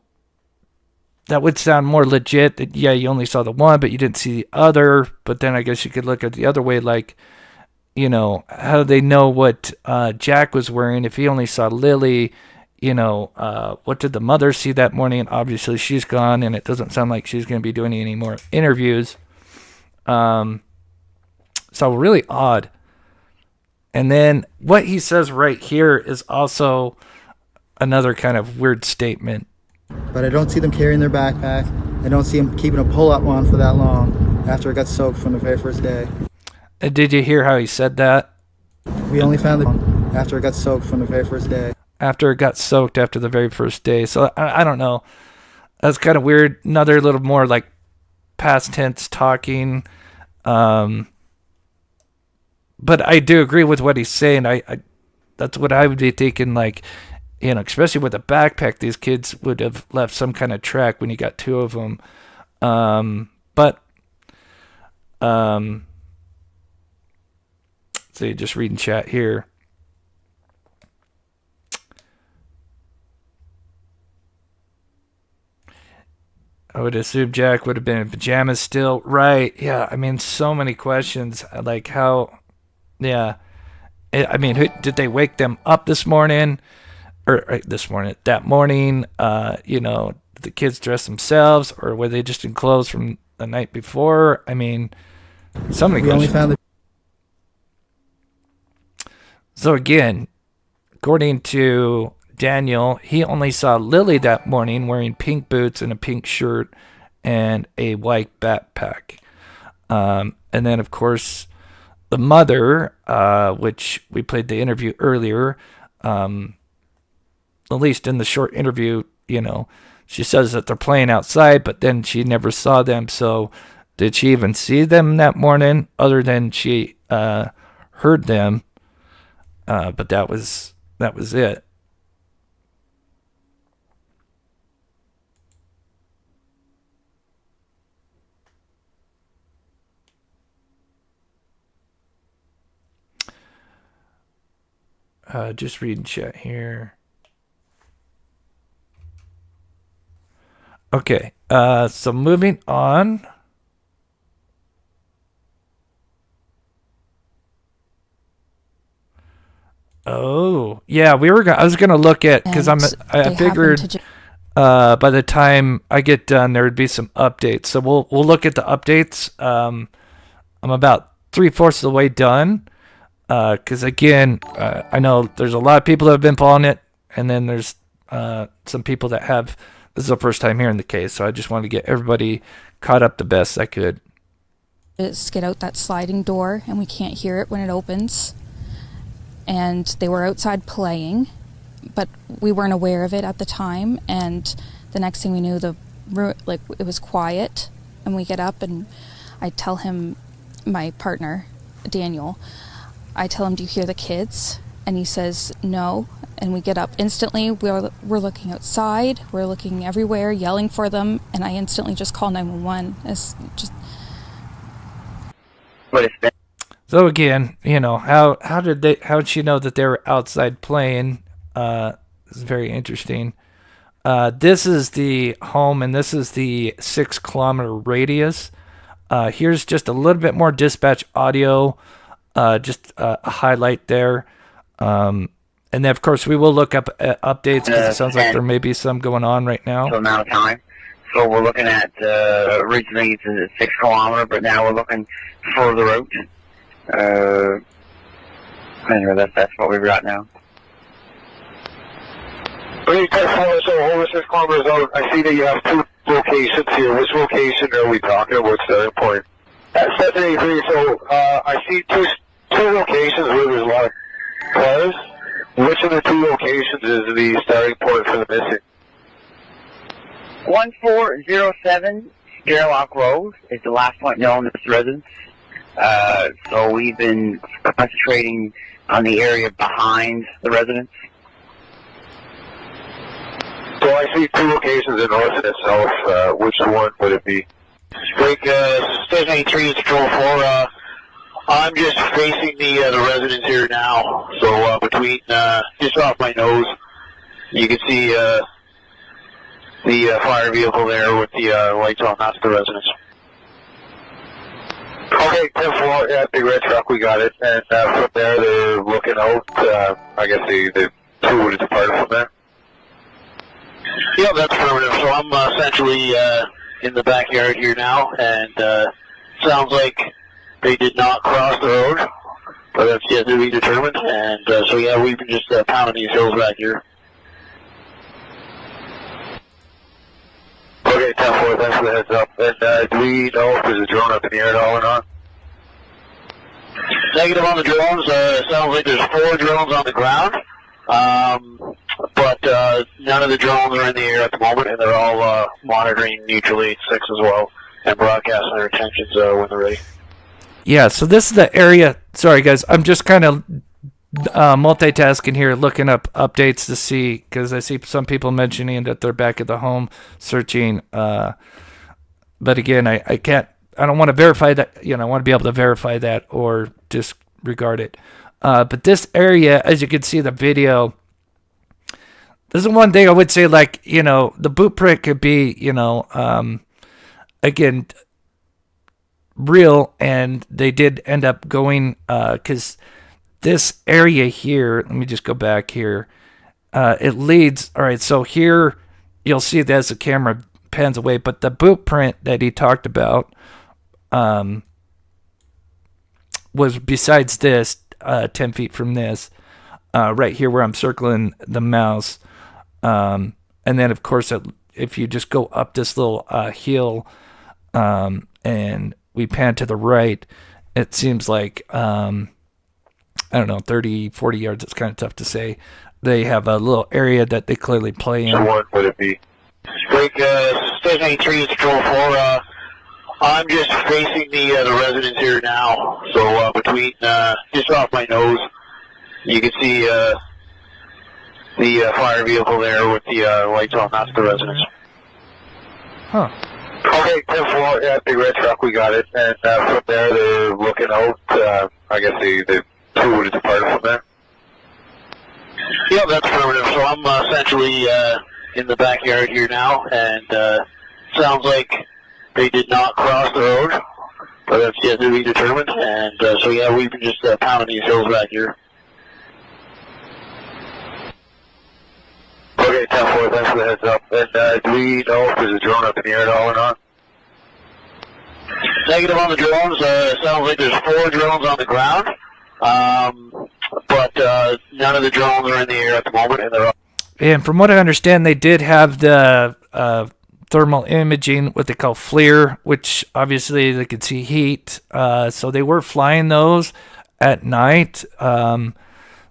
would sound more legit. That, yeah, you only saw the one, but you didn't see the other. But then I guess you could look at the other way, like, how do they know what Jack was wearing if he only saw Lily? What did the mother see that morning? And obviously she's gone, and it doesn't sound like she's going to be doing any more interviews. So really odd. And then what he says right here is also another kind of weird statement. But I don't see them carrying their backpack. I don't see them keeping a pull-up on for that long after it got soaked from the very first day. Did you hear how he said that? We only found it after it got soaked from the very first day. After it got soaked after the very first day. So I don't know. That's kind of weird. Another little more like past tense talking. But I do agree with what he's saying. I that's what I would be thinking, like, especially with a backpack, these kids would have left some kind of track when you got 2 of them. So just reading chat here. I would assume Jack would have been in pajamas still. Right. Yeah. I mean, so many questions. Like how, yeah. Did they wake them up this morning? That morning, did the kids dress themselves, or were they just in clothes from the night before? I mean, so many questions. So again, according to Daniel, he only saw Lily that morning wearing pink boots and a pink shirt and a white backpack. And then, of course, the mother, which we played the interview earlier, at least in the short interview, she says that they're playing outside, but then she never saw them. So did she even see them that morning other than she heard them? But that was it. Just reading chat here. Okay, so moving on. Oh, yeah, I was gonna look at, because I figured by the time I get done there would be some updates. So we'll look at the updates. I'm about 3/4 of the way done. Because again, I know there's a lot of people that have been following it, and then there's some people that have. This is the first time hearing the case, so I just wanted to get everybody caught up the best I could. Just get out that sliding door, and we can't hear it when it opens. And they were outside playing, but we weren't aware of it at the time. And the next thing we knew, it was quiet, and we get up, and I tell him, my partner, Daniel. I tell him, do you hear the kids? And he says, no. And we get up instantly. We're looking outside. We're looking everywhere, yelling for them. And I instantly just call 911. It's just... So again, how'd she know that they were outside playing? It's very interesting. This is the home, and this is the 6-kilometer radius. Here's just a little bit more dispatch audio. Just a highlight there. And then, of course, we will look up updates, because it sounds like there may be some going on right now. Amount of time. So we're looking at, originally it's a 6 kilometer, but now we're looking further out. Anyway, that's what we've got now. Okay, so over 6 kilometers out, I see that you have 2 locations here. Which location are we talking about starting point? At 783, so I see two locations where there's a lot of cars. Which of the 2 locations is the starting point for the missing? 1407 Scarlock Road is the last point known as residence. So we've been concentrating on the area behind the residence. So I see 2 locations in north and south. Which one would it be? Break 783 is control 4. I'm just facing the residence here now. So between just off my nose, you can see the fire vehicle there with the lights on. That's the residence. Okay, 10-4, yeah, big red truck, we got it. And from there, they're looking out. I guess the 2 would have departed from there. Yeah, that's affirmative. So I'm essentially in the backyard here now, and sounds like they did not cross the road, but that's yet to be determined. And so yeah, we've been just pounding these hills back here. Okay, 10-4, thanks for the heads up. And do we know if there's a drone up in the air at all or not? Negative on the drones. Sounds like there's 4 drones on the ground. But none of the drones are in the air at the moment, and they're all monitoring Neutral 8-6 as well, and broadcasting their intentions when they're ready. Yeah, so this is the area. Sorry, guys. I'm just kind of multitasking here, looking up updates to see, because I see some people mentioning that they're back at the home searching. But again, I can't. I don't want to verify that. I want to be able to verify that or disregard it. But this area, as you can see the video, this is one thing I would say, the boot print could be, again, real, and they did end up going, because this area here, let me just go back here, it leads, all right, so here, you'll see that as the camera pans away, but the boot print that he talked about was besides this, 10 feet from this, right here where I'm circling the mouse. And then, of course, if you just go up this little hill, and we pan to the right, it seems like, I don't know, 30, 40 yards. It's kind of tough to say. They have a little area that they clearly play in. So what would it be? Break Station 83 is Control 4. I'm just facing the residence here now. So between, just off my nose, you can see the fire vehicle there with the lights on. That's the residence. Huh. Okay, 10-4, yeah, big red truck, we got it. And from there, they're looking out. I guess the two would have departed from there. Yeah, that's affirmative. So I'm essentially in the backyard here now, and sounds like they did not cross the road, but that's yet to be determined. And so yeah, we've been just pounding these hills back here. Okay, 10-4, thanks for the heads up. And do we know if there's a drone up in the air at all or not? Negative on the drones. Sounds like there's 4 drones on the ground, but none of the drones are in the air at the moment, and they're up. And from what I understand, they did have the thermal imaging, what they call FLIR, which obviously they could see heat. So they were flying those at night.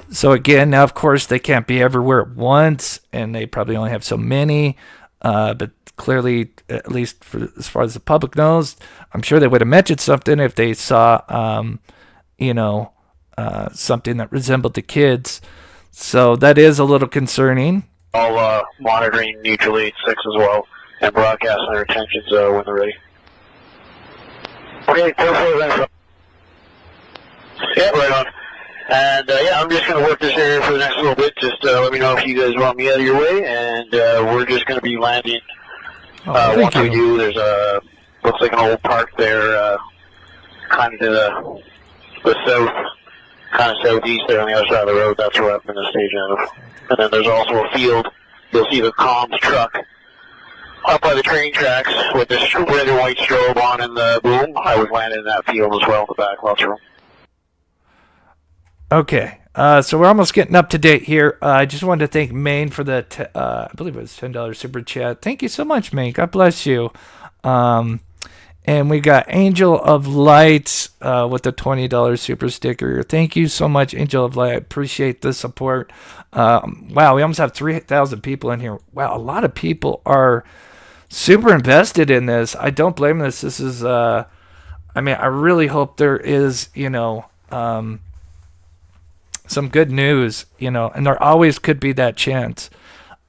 So again, now of course they can't be everywhere at once, and they probably only have so many. But clearly, at least as far as the public knows, I'm sure they would have mentioned something if they saw, something that resembled the kids. So that is a little concerning. All monitoring Neutral 8-6 as well, and broadcasting their intentions when they're ready. Okay, 10-4, thanks. Yeah, right on. And yeah, I'm just going to work this area for the next little bit. Just let me know if you guys want me out of your way, and we're just going to be landing. Thank once we do, there's a looks like an old park there, kind of to the south, kind of southeast there on the other side of the road. That's where I'm going to stage out of. And then there's also a field. You'll see the comms truck up by the train tracks with this red and white strobe on and the boom. I was landing in that field as well in the back. Lots of room. Okay, so we're almost getting up to date here. I just wanted to thank Maine for the, I believe it was $10 super chat. Thank you so much, Maine. God bless you. And we got Angel of Light with the $20 super sticker. Thank you so much, Angel of Light. I appreciate the support. Wow, we almost have 3,000 people in here. Wow, a lot of people are super invested in this. I don't blame this. This is, I really hope there is, some good news, and there always could be that chance.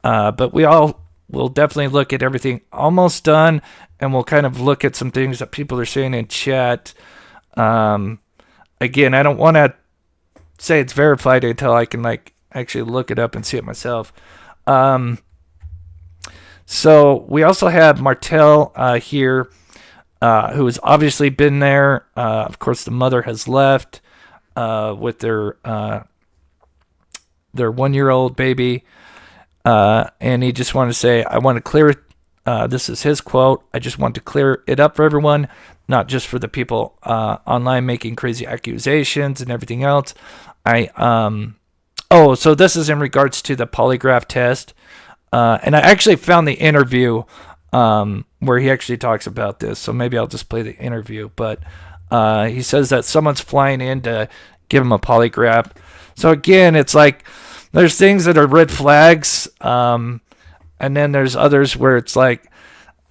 But we all will definitely look at everything almost done, and we'll kind of look at some things that people are saying in chat. Again, I don't want to say it's verified until I can actually look it up and see it myself. So we also have Martell here, who has obviously been there. Of course, the mother has left with their 1-year-old baby, and he just wanted to say, I want to clear it. This is his quote. I just want to clear it up for everyone, not just for the people online making crazy accusations and everything else. So this is in regards to the polygraph test, and I actually found the interview where he actually talks about this. So maybe I'll just play the interview, but. He says that someone's flying in to give him a polygraph. So again, it's like there's things that are red flags, and then there's others where it's like,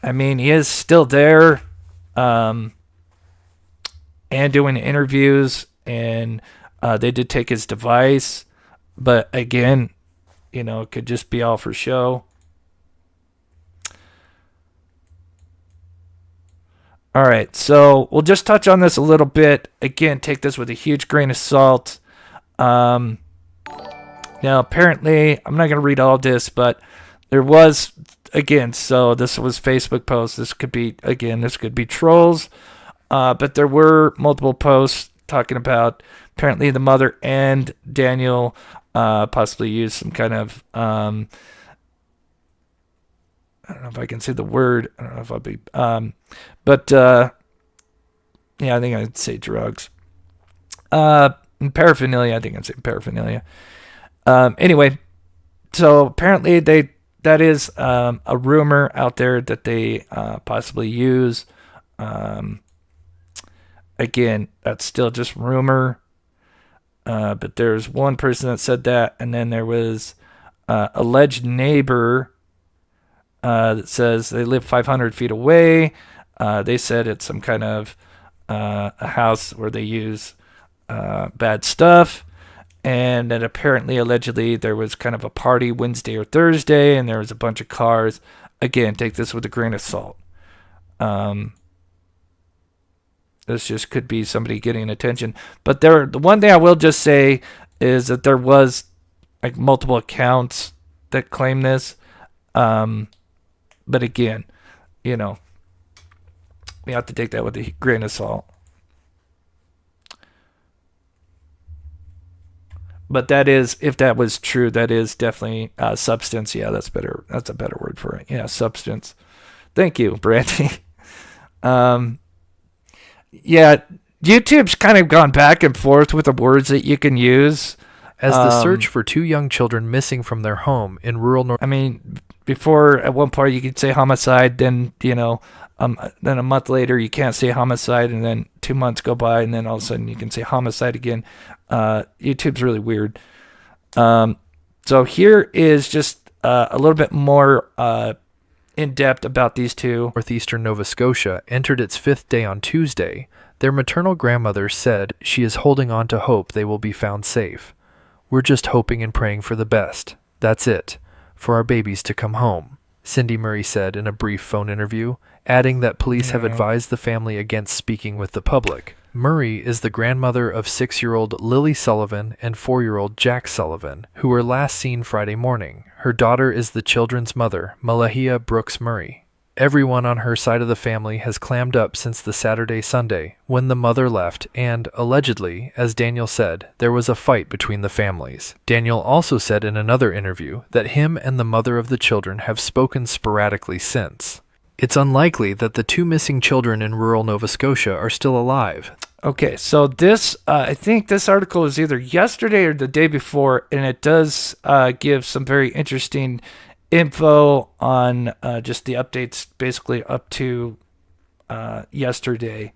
he is still there, and doing interviews, and they did take his device, but again, it could just be all for show. All right, so we'll just touch on this a little bit. Again, take this with a huge grain of salt. Now, apparently, I'm not going to read all this, but there was, again, so this was Facebook posts. This could be trolls. But there were multiple posts talking about apparently the mother and Daniel possibly used some kind of, I don't know if I can say the word. I don't know if I'll be, but I think I'd say drugs. Paraphernalia. I think I'd say paraphernalia. Anyway, so apparently that is a rumor out there that they possibly use. again, that's still just rumor. But there's one person that said that, and then there was alleged neighbor that says they live 500 feet away. They said it's some kind of a house where they use bad stuff. And then apparently, allegedly, there was kind of a party Wednesday or Thursday, and there was a bunch of cars. Again, take this with a grain of salt. This just could be somebody getting attention. But the one thing I will just say is that there was like multiple accounts that claim this. But again, you know, we have to take that with a grain of salt. But that is, if that was true, that is definitely substance. Yeah, that's better. That's a better word for it. Yeah, substance. Thank you, Brandy. Yeah, YouTube's kind of gone back and forth with the words that you can use. As the search for 2 young children missing from their home in rural North... I mean, before at one part you could say homicide, then, then a month later you can't say homicide, and then 2 months go by, and then all of a sudden you can say homicide again. YouTube's really weird. So here is just a little bit more in depth about these two. Northeastern Nova Scotia entered its 5th day on Tuesday. Their maternal grandmother said she is holding on to hope they will be found safe. We're just hoping and praying for the best. That's it. For our babies to come home, Cindy Murray said in a brief phone interview, adding that police have advised the family against speaking with the public. Murray is the grandmother of 6-year-old Lily Sullivan and 4-year-old Jack Sullivan, who were last seen Friday morning. Her daughter is the children's mother, Malahia Brooks Murray. Everyone on her side of the family has clammed up since the Saturday-Sunday, when the mother left, and, allegedly, as Daniel said, there was a fight between the families. Daniel also said in another interview that him and the mother of the children have spoken sporadically since. It's unlikely that the 2 missing children in rural Nova Scotia are still alive. Okay, so this, I think this article is either yesterday or the day before, and it does give some very interesting info on just the updates basically up to yesterday.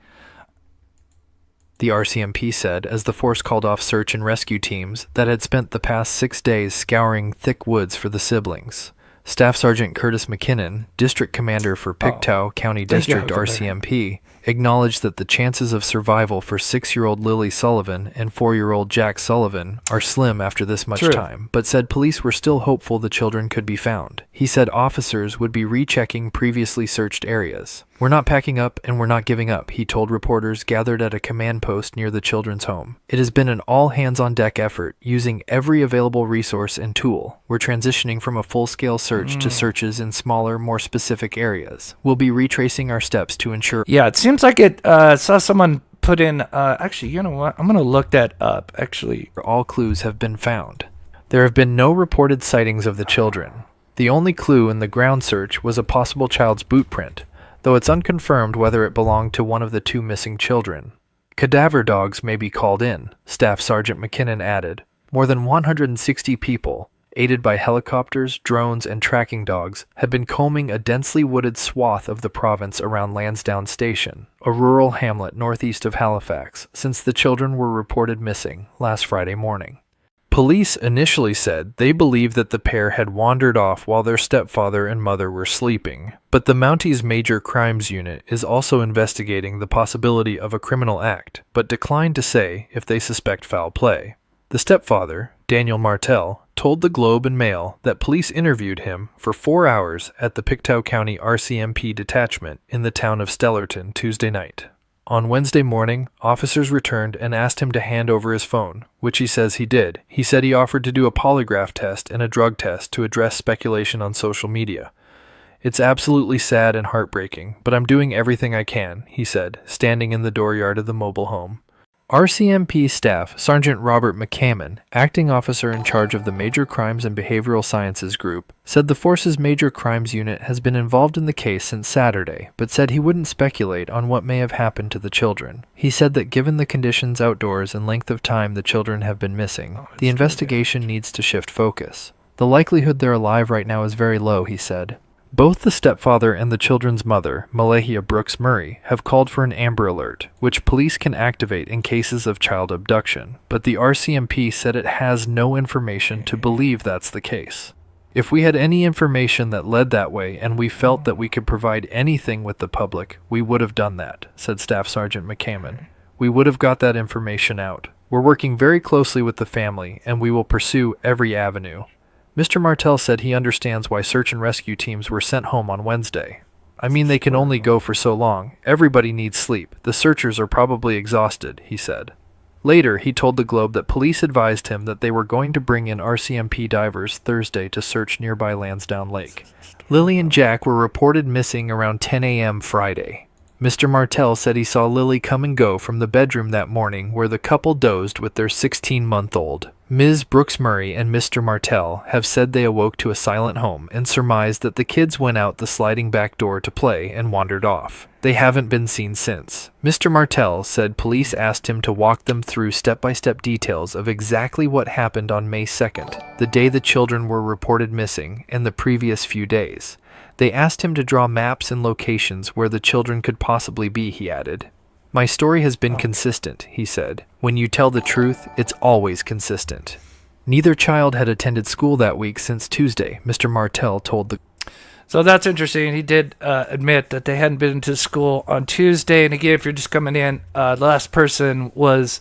The RCMP said as the force called off search and rescue teams that had spent the past 6 days scouring thick woods for the siblings. Staff Sergeant Curtis McKinnon, District Commander for Pictou County District RCMP, acknowledged that the chances of survival for 6-year-old Lily Sullivan and 4-year-old Jack Sullivan are slim after this much time, but said police were still hopeful the children could be found. He said officers would be rechecking previously searched areas. We're not packing up and we're not giving up, he told reporters gathered at a command post near the children's home. It has been an all-hands-on-deck effort, using every available resource and tool. We're transitioning from a full-scale search to searches in smaller, more specific areas. We'll be retracing our steps to ensure... Yeah, it seems like it saw someone put in... actually, you know what? I'm going to look that up, actually. All clues have been found. There have been no reported sightings of the children. The only clue in the ground search was a possible child's boot print, though it's unconfirmed whether it belonged to one of the 2 missing children. Cadaver dogs may be called in, Staff Sergeant McKinnon added. More than 160 people, aided by helicopters, drones, and tracking dogs, had been combing a densely wooded swath of the province around Lansdowne Station, a rural hamlet northeast of Halifax, since the children were reported missing last Friday morning. Police initially said they believed that the pair had wandered off while their stepfather and mother were sleeping, but the Mounties Major Crimes Unit is also investigating the possibility of a criminal act, but declined to say if they suspect foul play. The stepfather, Daniel Martel, told the Globe and Mail that police interviewed him for 4 hours at the Pictou County RCMP detachment in the town of Stellarton Tuesday night. On Wednesday morning, officers returned and asked him to hand over his phone, which he says he did. He said he offered to do a polygraph test and a drug test to address speculation on social media. It's absolutely sad and heartbreaking, but I'm doing everything I can, he said, standing in the dooryard of the mobile home. RCMP staff Sergeant Robert McCammon, acting officer in charge of the Major Crimes and Behavioral Sciences Group, said the force's Major Crimes Unit has been involved in the case since Saturday, but said he wouldn't speculate on what may have happened to the children. He said that given the conditions outdoors and length of time the children have been missing, the investigation needs to shift focus. The likelihood they're alive right now is very low, he said. Both the stepfather and the children's mother, Malahia Brooks Murray, have called for an Amber Alert, which police can activate in cases of child abduction, but the RCMP said it has no information to believe that's the case. If we had any information that led that way and we felt that we could provide anything with the public, we would have done that, said Staff Sergeant McCammon. We would have got that information out. We're working very closely with the family, and we will pursue every avenue. Mr. Martell said he understands why search and rescue teams were sent home on Wednesday. I mean, they can only go for so long. Everybody needs sleep. The searchers are probably exhausted, he said. Later, he told the Globe that police advised him that they were going to bring in RCMP divers Thursday to search nearby Lansdowne Lake. Lily and Jack were reported missing around 10 a.m. Friday. Mr. Martell said he saw Lily come and go from the bedroom that morning where the couple dozed with their 16-month-old. Ms. Brooks Murray and Mr. Martell have said they awoke to a silent home and surmised that the kids went out the sliding back door to play and wandered off. They haven't been seen since. Mr. Martell said police asked him to walk them through step-by-step details of exactly what happened on May 2nd, the day the children were reported missing, and the previous few days. They asked him to draw maps and locations where the children could possibly be, he added. My story has been consistent, he said. When you tell the truth, it's always consistent. Neither child had attended school that week since Tuesday, Mr. Martell told the... So that's interesting. He did admit that they hadn't been to school on Tuesday. And again, if you're just coming in, the last person was,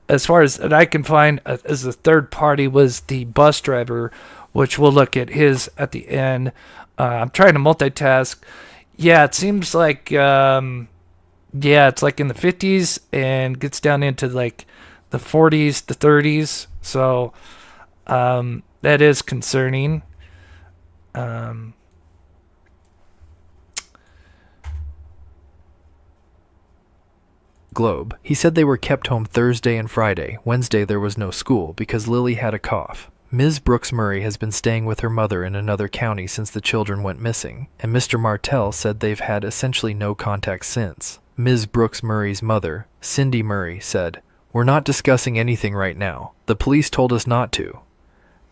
as far as that I can find, as the third party, was the bus driver, which we'll look at his at the end. I'm trying to multitask. Yeah, it seems like... it's like in the 50s and gets down into like the 40s, the 30s. So that is concerning. Globe. He said they were kept home Thursday and Friday. Wednesday there was no school because Lily had a cough. Ms. Brooks Murray has been staying with her mother in another county since the children went missing, and Mr. Martell said they've had essentially no contact since. Ms. Brooks Murray's mother, Cindy Murray, said, "We're not discussing anything right now. The police told us not to."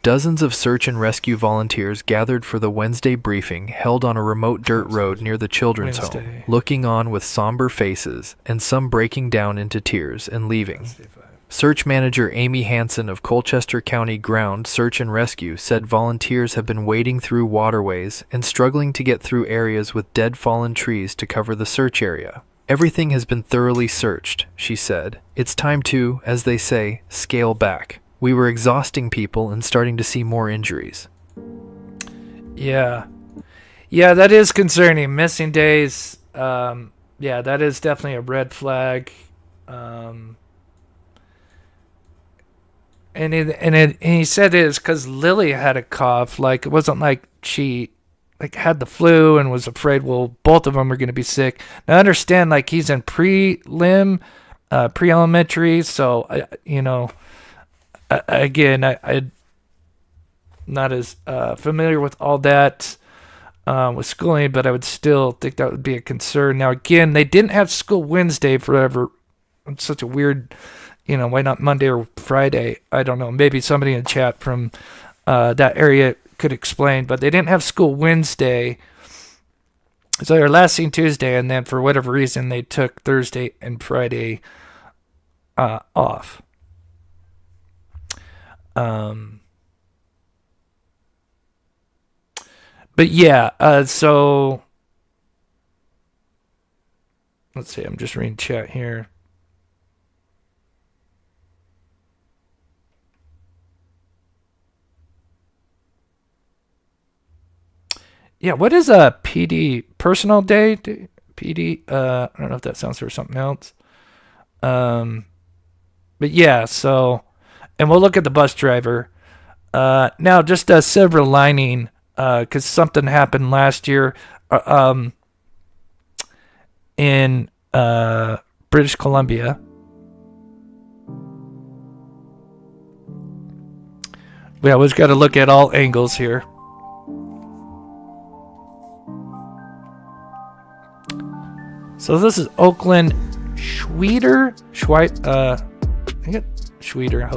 Dozens of search and rescue volunteers gathered for the Wednesday briefing held on a remote dirt road near the children's home, looking on with somber faces and some breaking down into tears and leaving. Search manager Amy Hansen of Colchester County Ground Search and Rescue said volunteers have been wading through waterways and struggling to get through areas with dead fallen trees to cover the search area. Everything has been thoroughly searched, she said. It's time to, as they say, scale back. We were exhausting people and starting to see more injuries. Yeah, that is concerning. Missing days, that is definitely a red flag. And he said it is because Lily had a cough. Like, it wasn't like she had the flu and was afraid, well, both of them are going to be sick. Now, I understand, like, he's in pre-elementary, so, again, I'm not as familiar with all that with schooling, but I would still think that would be a concern. Now, again, they didn't have school Wednesday forever. It's such a weird, why not Monday or Friday? I don't know. Maybe somebody in the chat from that area could explain, but they didn't have school Wednesday. So they were last seen Tuesday, and then for whatever reason, they took Thursday and Friday off. But yeah, so let's see, I'm just reading chat here. Yeah, what is a PD personal day? PD, I don't know if that sounds for something else. But yeah, so, and we'll look at the bus driver. Now, just a silver lining, because something happened last year in British Columbia. We always got to look at all angles here. So this is Oakland Schweiter. I think it's Schweiter.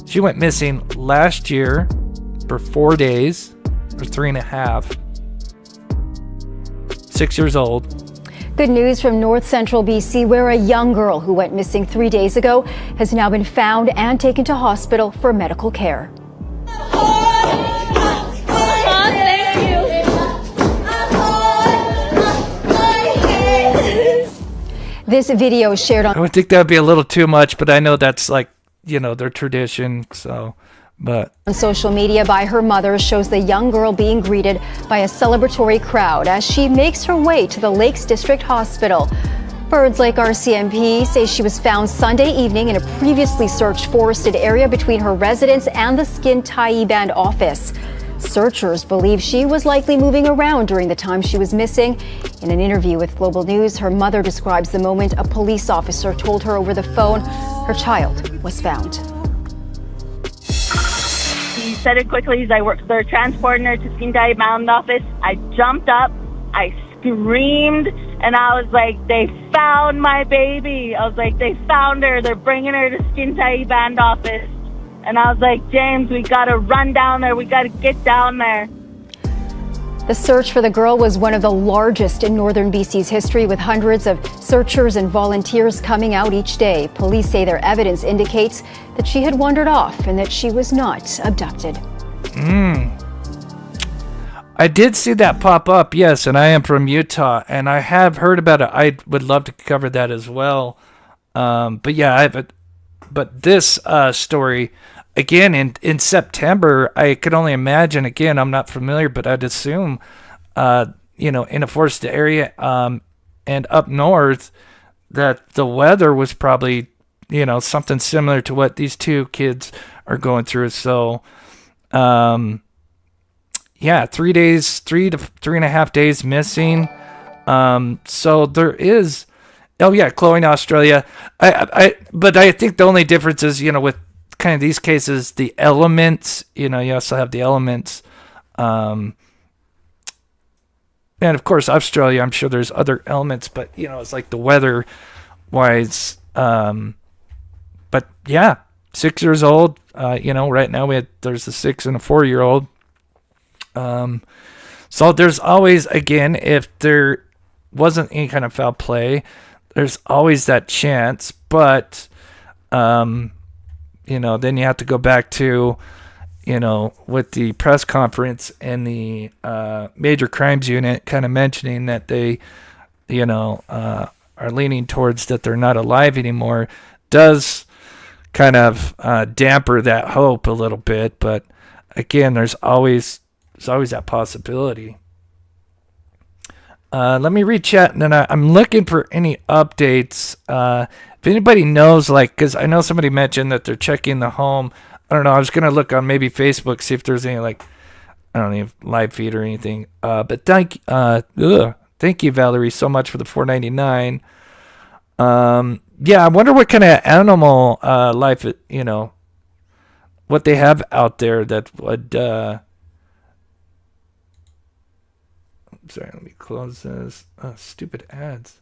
She went missing last year for 4 days. or 3.5. 6 years old. Good news from north central BC, where a young girl who went missing 3 days ago has now been found and taken to hospital for medical care. This video is shared on... I would think that would be a little too much, but I know that's like, their tradition, so... But on social media by her mother shows the young girl being greeted by a celebratory crowd as she makes her way to the Lakes District Hospital. Birds Lake RCMP say she was found Sunday evening in a previously searched forested area between her residence and the Skin Tyee Band office. Searchers believe she was likely moving around during the time she was missing. In an interview with Global News, her mother describes the moment a police officer told her over the phone her child was found. He said it quickly. They're transporting her to Skin Tyee Mountain office. I jumped up, I screamed, and I was like, they found my baby. I was like, they found her. They're bringing her to Skin Tyee Band office. And I was like, James, we got to run down there. We got to get down there. The search for the girl was one of the largest in northern BC's history, with hundreds of searchers and volunteers coming out each day. Police say their evidence indicates that she had wandered off and that she was not abducted. I did see that pop up, yes, and I am from Utah, and I have heard about it. I would love to cover that as well. But yeah, but this story, again, in September, I could only imagine, again, I'm not familiar, but I'd assume, in a forested area and up north, that the weather was probably, something similar to what these two kids are going through. So, 3 days, 3.5 days missing. So there is, Chloe in Australia. But I think the only difference is, with kind of these cases, the elements, you also have the elements. And of course, Australia, I'm sure there's other elements, but, it's like the weather wise. But yeah, 6 years old, right now there's a 6 and a 4-year-old. So there's always, again, if there wasn't any kind of foul play, there's always that chance, but, then you have to go back to, with the press conference and the major crimes unit kind of mentioning that they, are leaning towards that they're not alive anymore, does kind of damper that hope a little bit. But again, there's always that possibility. Let me read chat, and then I'm looking for any updates. If anybody knows, because I know somebody mentioned that they're checking the home. I don't know. I was going to look on maybe Facebook, see if there's any, live feed or anything. But thank you, Valerie, so much for the $4.99. I wonder what kind of animal life, what they have out there that would... Sorry, let me close this. Stupid ads.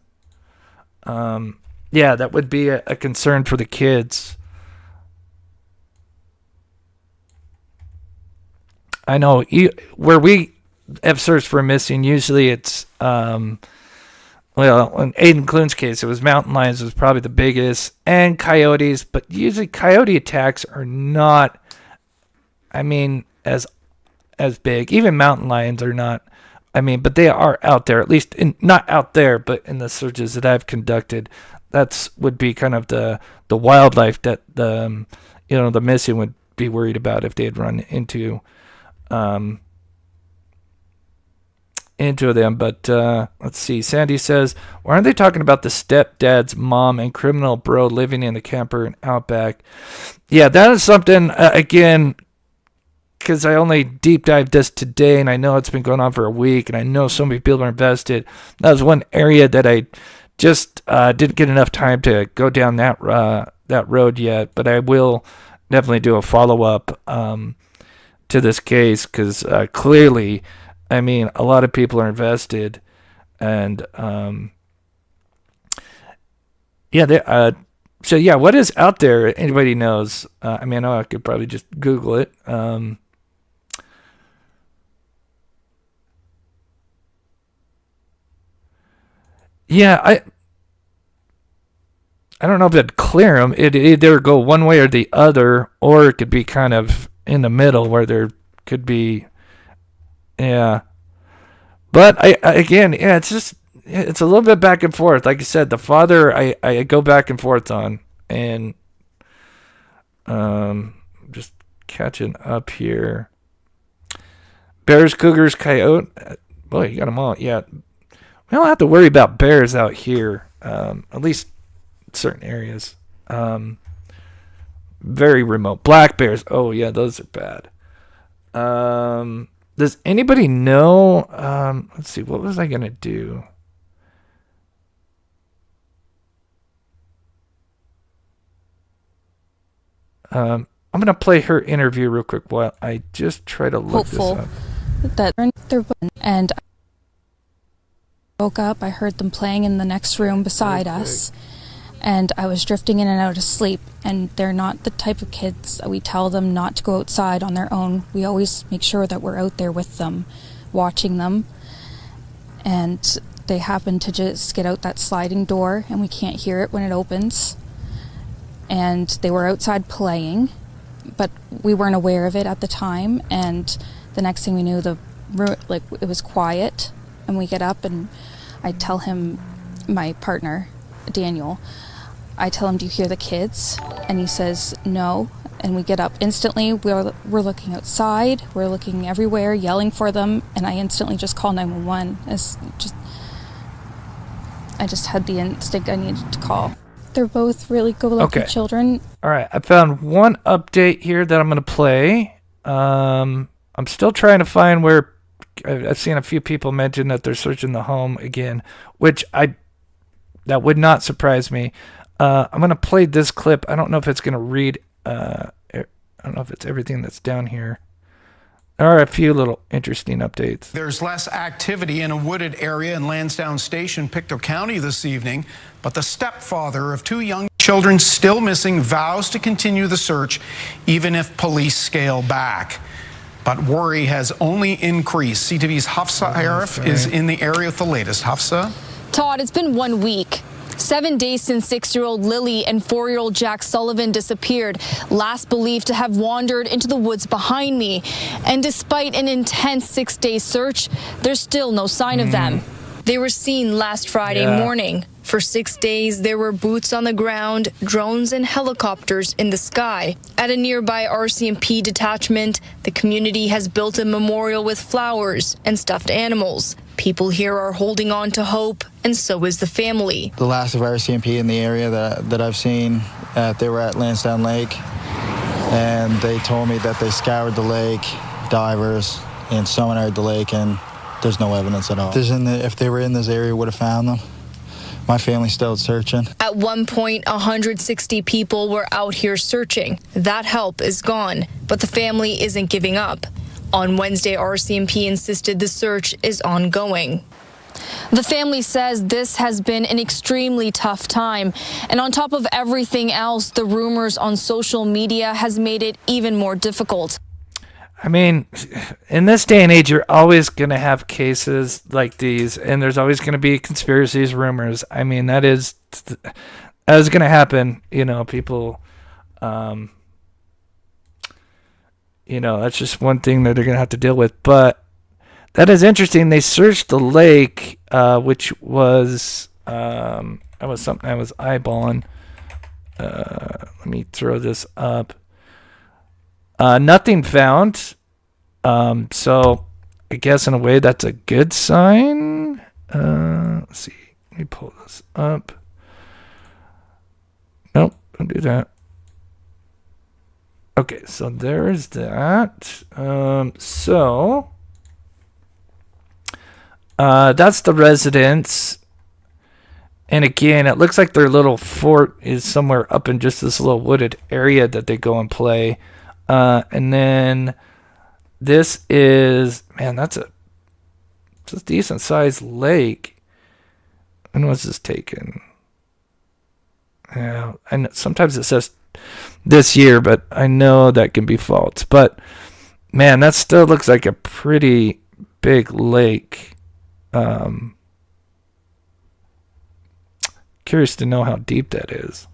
That would be a concern for the kids. I know where we have searched for missing, usually it's, in Aiden Clune's case, it was mountain lions was probably the biggest, and coyotes, but usually coyote attacks are not, as big. Even mountain lions are not. But they are out there, at least not out there, but in the searches that I've conducted, would be kind of the wildlife that the missing would be worried about if they had run into them. But let's see. Sandy says, why aren't they talking about the stepdad's mom and criminal bro living in the camper in Outback? Yeah, that is something, again, because I only deep dived this today, and I know it's been going on for a week, and I know so many people are invested. That was one area that I just didn't get enough time to go down that road yet, but I will definitely do a follow-up to this case, because clearly, a lot of people are invested, and what is out there? Anybody knows? I know I could probably just Google it. Yeah, I don't know if it'd clear them. It'd either go one way or the other, or it could be kind of in the middle where there could be, yeah. But again, yeah, it's a little bit back and forth. Like I said, the father I go back and forth on, and just catching up here. Bears, cougars, coyote. Boy, you got them all. Yeah, we don't have to worry about bears out here. At least certain areas. Very remote. Black bears. Oh yeah, those are bad. Does anybody know? Let's see. What was I gonna do? I'm gonna play her interview real quick while I just try to look this up. That they're and I woke up. I heard them playing in the next room beside us, and I was drifting in and out of sleep. And they're not the type of kids that we tell them not to go outside on their own. We always make sure that we're out there with them, watching them. And they happen to just get out that sliding door, and we can't hear it when it opens. And they were outside playing, but we weren't aware of it at the time. And the next thing we knew, it was quiet. And we get up, and I tell him, my partner, Daniel, I tell him, do you hear the kids? And he says, no. And we get up instantly. We're looking outside. We're looking everywhere, yelling for them. And I instantly just call 911. I just had the instinct I needed to call. They're both really go-lucky children. All right, I found one update here that I'm going to play. I'm still trying to find where I've seen a few people mention that they're searching the home again, which that would not surprise me. I'm going to play this clip. I don't know if it's going to read. I don't know if it's everything that's down here. There are a few little interesting updates. There's less activity in a wooded area in Lansdowne Station, Pictou County this evening, but the stepfather of two young children still missing vows to continue the search even if police scale back. But worry has only increased. CTV's Hafsa Arif is in the area with the latest. Hafsa? Todd, it's been 1 week. 7 days since 6-year-old Lily and 4-year-old Jack Sullivan disappeared, last believed to have wandered into the woods behind me. And despite an intense 6-day search, there's still no sign of them. They were seen last Friday morning. For 6 days, there were boots on the ground, drones and helicopters in the sky. At a nearby RCMP detachment, the community has built a memorial with flowers and stuffed animals. People here are holding on to hope, and so is the family. The last of RCMP in the area that I've seen, they were at Lansdowne Lake, and they told me that they scoured the lake, divers, and sonared the lake, and there's no evidence at all. If they were in this area, we would have found them. My family's still searching. At one point, 160 people were out here searching. That help is gone, but the family isn't giving up. On Wednesday, RCMP insisted the search is ongoing. The family says this has been an extremely tough time, and on top of everything else, the rumors on social media has made it even more difficult. I mean, in this day and age, you're always going to have cases like these, and there's always going to be conspiracies, rumors. I mean, that is going to happen. People, that's just one thing that they're going to have to deal with. But that is interesting. They searched the lake, which was that was something I was eyeballing. Let me throw this up. Nothing found. So I guess in a way that's a good sign. Let's see. Let me pull this up. Nope, don't do that. Okay, so there's that. That's the residence. And again, it looks like their little fort is somewhere up in just this little wooded area that they go and play. And then this is, man, that's a decent sized lake. When was this taken? Yeah, and sometimes it says this year, but I know that can be false. But man, that still looks like a pretty big lake. curious to know how deep that is.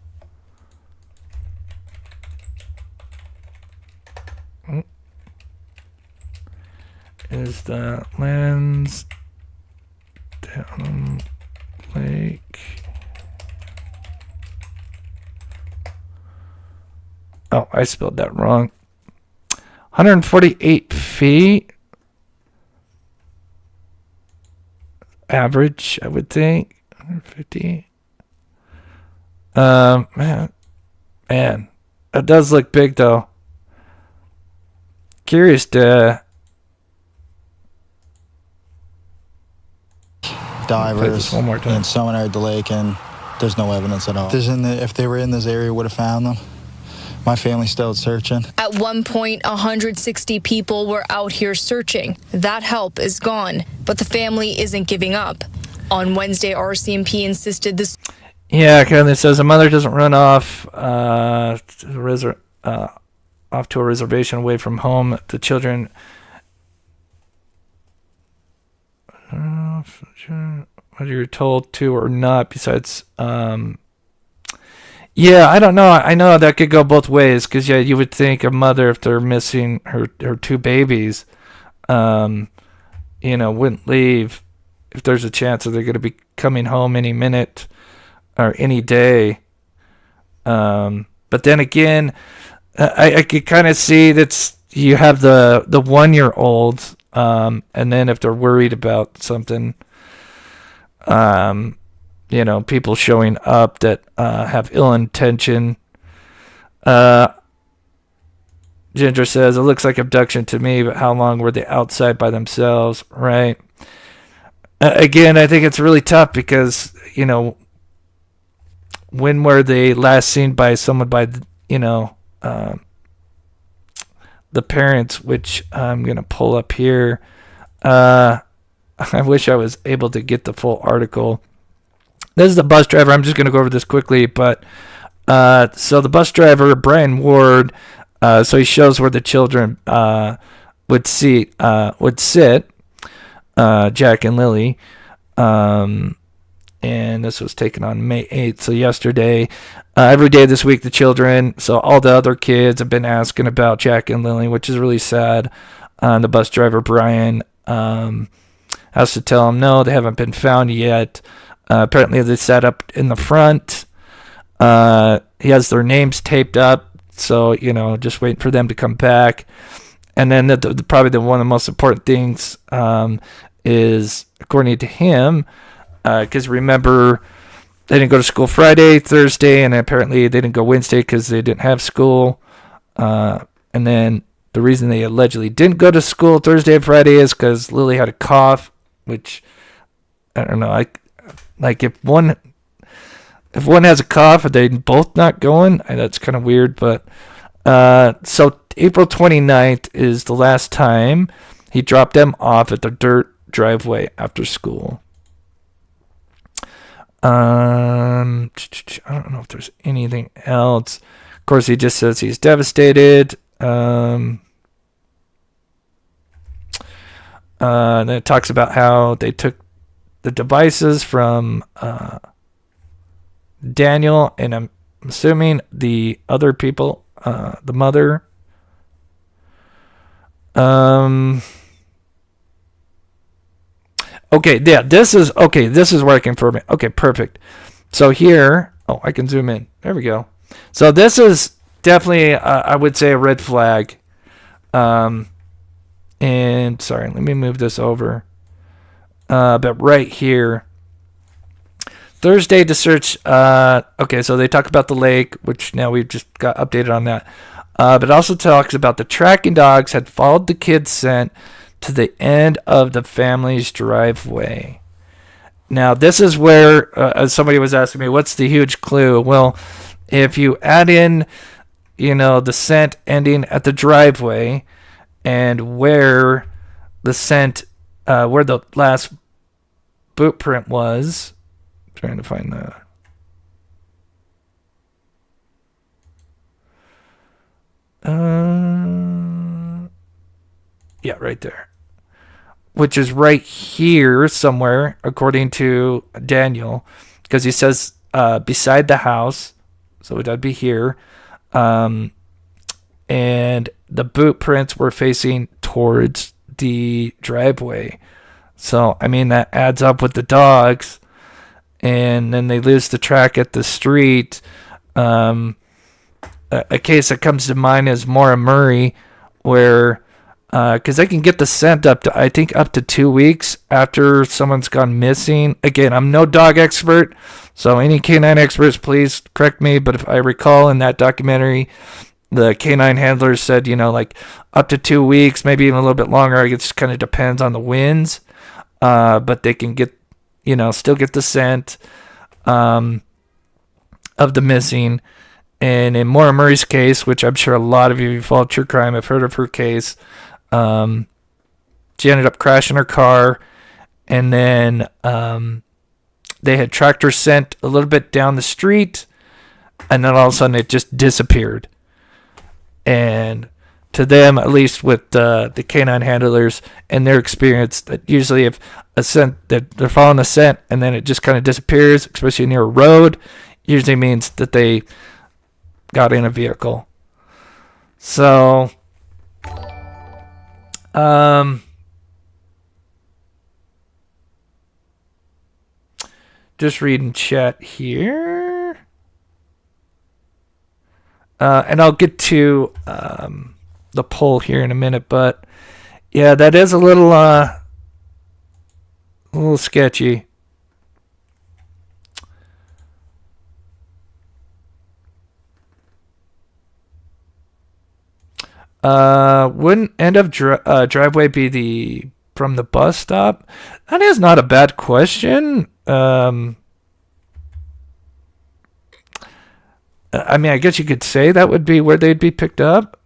Is the Lansdowne Lake? Oh, I spelled that wrong. 148 feet. Average, I would think. 150. Man, it does look big though. Curious to divers one more time. and sonared the lake, and there's no evidence at all. If they were in this area, would have found them. My family's still searching. At one point, 160 people were out here searching. That help is gone, but the family isn't giving up. On Wednesday, RCMP insisted this. Yeah, Kevin says a mother doesn't run off off to a reservation away from home. The children. Whether you're told to or not, besides. Yeah, I don't know. I know that could go both ways, because yeah, you would think a mother, if they're missing her two babies, wouldn't leave if there's a chance that they're going to be coming home any minute or any day. But then again, I could kind of see that you have the 1-year-old, and then if they're worried about something, people showing up that have ill intention. Ginger says, it looks like abduction to me, but how long were they outside by themselves? Right. Again, I think it's really tough because, when were they last seen by someone by, the parents, which I'm going to pull up here. I wish I was able to get the full article. This is the bus driver. I'm just going to go over this quickly, but so the bus driver, Brian Ward, so he shows where the children would sit, Jack and Lily, and this was taken on May 8th, so yesterday. Every day this week, the children, so all the other kids have been asking about Jack and Lily, which is really sad. The bus driver, Brian, has to tell them, no, they haven't been found yet. Apparently they sat up in the front. He has their names taped up, so just waiting for them to come back. And then probably one of the most important things is, according to him, because remember, they didn't go to school Friday, Thursday, and apparently they didn't go Wednesday because they didn't have school. And then the reason they allegedly didn't go to school Thursday and Friday is because Lily had a cough, which I don't know. Like if one has a cough, are they both not going? That's kind of weird. But so April 29th is the last time he dropped them off at the dirt driveway after school. I don't know if there's anything else. Of course, he just says he's devastated. Then it talks about how they took the devices from Daniel, and I'm assuming the other people, the mother. Okay, yeah, this is working for me. Okay, perfect. So here, I can zoom in. There we go. So this is definitely, I would say, a red flag. And sorry, let me move this over. But right here, Thursday to search. Okay, so they talk about the lake, which now we've just got updated on that. But it also talks about the tracking dogs had followed the kids' scent to the end of the family's driveway. Now, this is where somebody was asking me, what's the huge clue? Well, if you add in, the scent ending at the driveway and where the scent, where the last boot print was, I'm trying to find the... yeah, right there. Which is right here somewhere, according to Daniel, because he says beside the house, so that'd be here. And the boot prints were facing towards the driveway. So, I mean, that adds up with the dogs. And then they lose the track at the street. A case that comes to mind is Maura Murray, where, because they can get the scent up to, I think, up to 2 weeks after someone's gone missing. Again, I'm no dog expert, so any canine experts, please correct me. But if I recall in that documentary, the canine handlers said, like up to 2 weeks, maybe even a little bit longer. It just kind of depends on the winds. But they can get, still get the scent of the missing. And in Maura Murray's case, which I'm sure a lot of you who follow true crime have heard of her case, she ended up crashing her car, and then they had tracked her scent a little bit down the street, and then all of a sudden it just disappeared. And to them, at least with the canine handlers and their experience, that usually if a scent, that they're following a scent and then it just kind of disappears, especially near a road, usually means that they got in a vehicle. So, just reading chat here. And I'll get to the poll here in a minute, but yeah, that is a little sketchy. Wouldn't end of driveway be from the bus stop? That is not a bad question. I mean, I guess you could say that would be where they'd be picked up.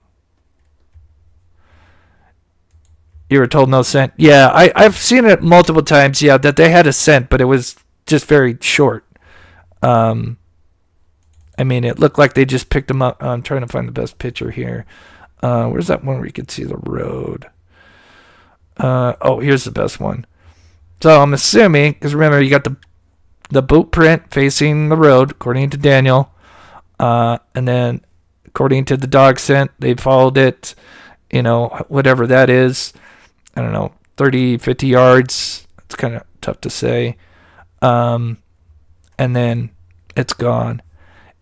You were told no scent. Yeah, I've seen it multiple times. Yeah, that they had a scent, but it was just very short. I mean, it looked like they just picked them up. I'm trying to find the best picture here. Where's that one where you could see the road? Oh, here's the best one. So I'm assuming, because remember, you got the boot print facing the road, according to Daniel. And then, according to the dog scent, they followed it, whatever that is. I don't know, 30, 50 yards. It's kind of tough to say. And then it's gone.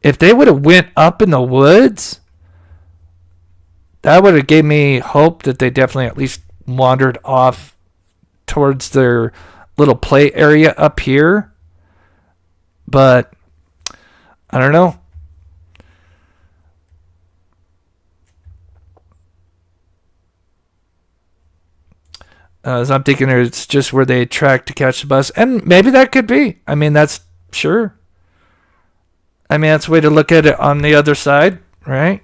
If they would have went up in the woods, that would have gave me hope that they definitely at least wandered off towards their little play area up here. But I don't know. So I'm thinking it's just where they track to catch the bus. And maybe that could be. I mean, that's sure. I mean, that's a way to look at it on the other side, right?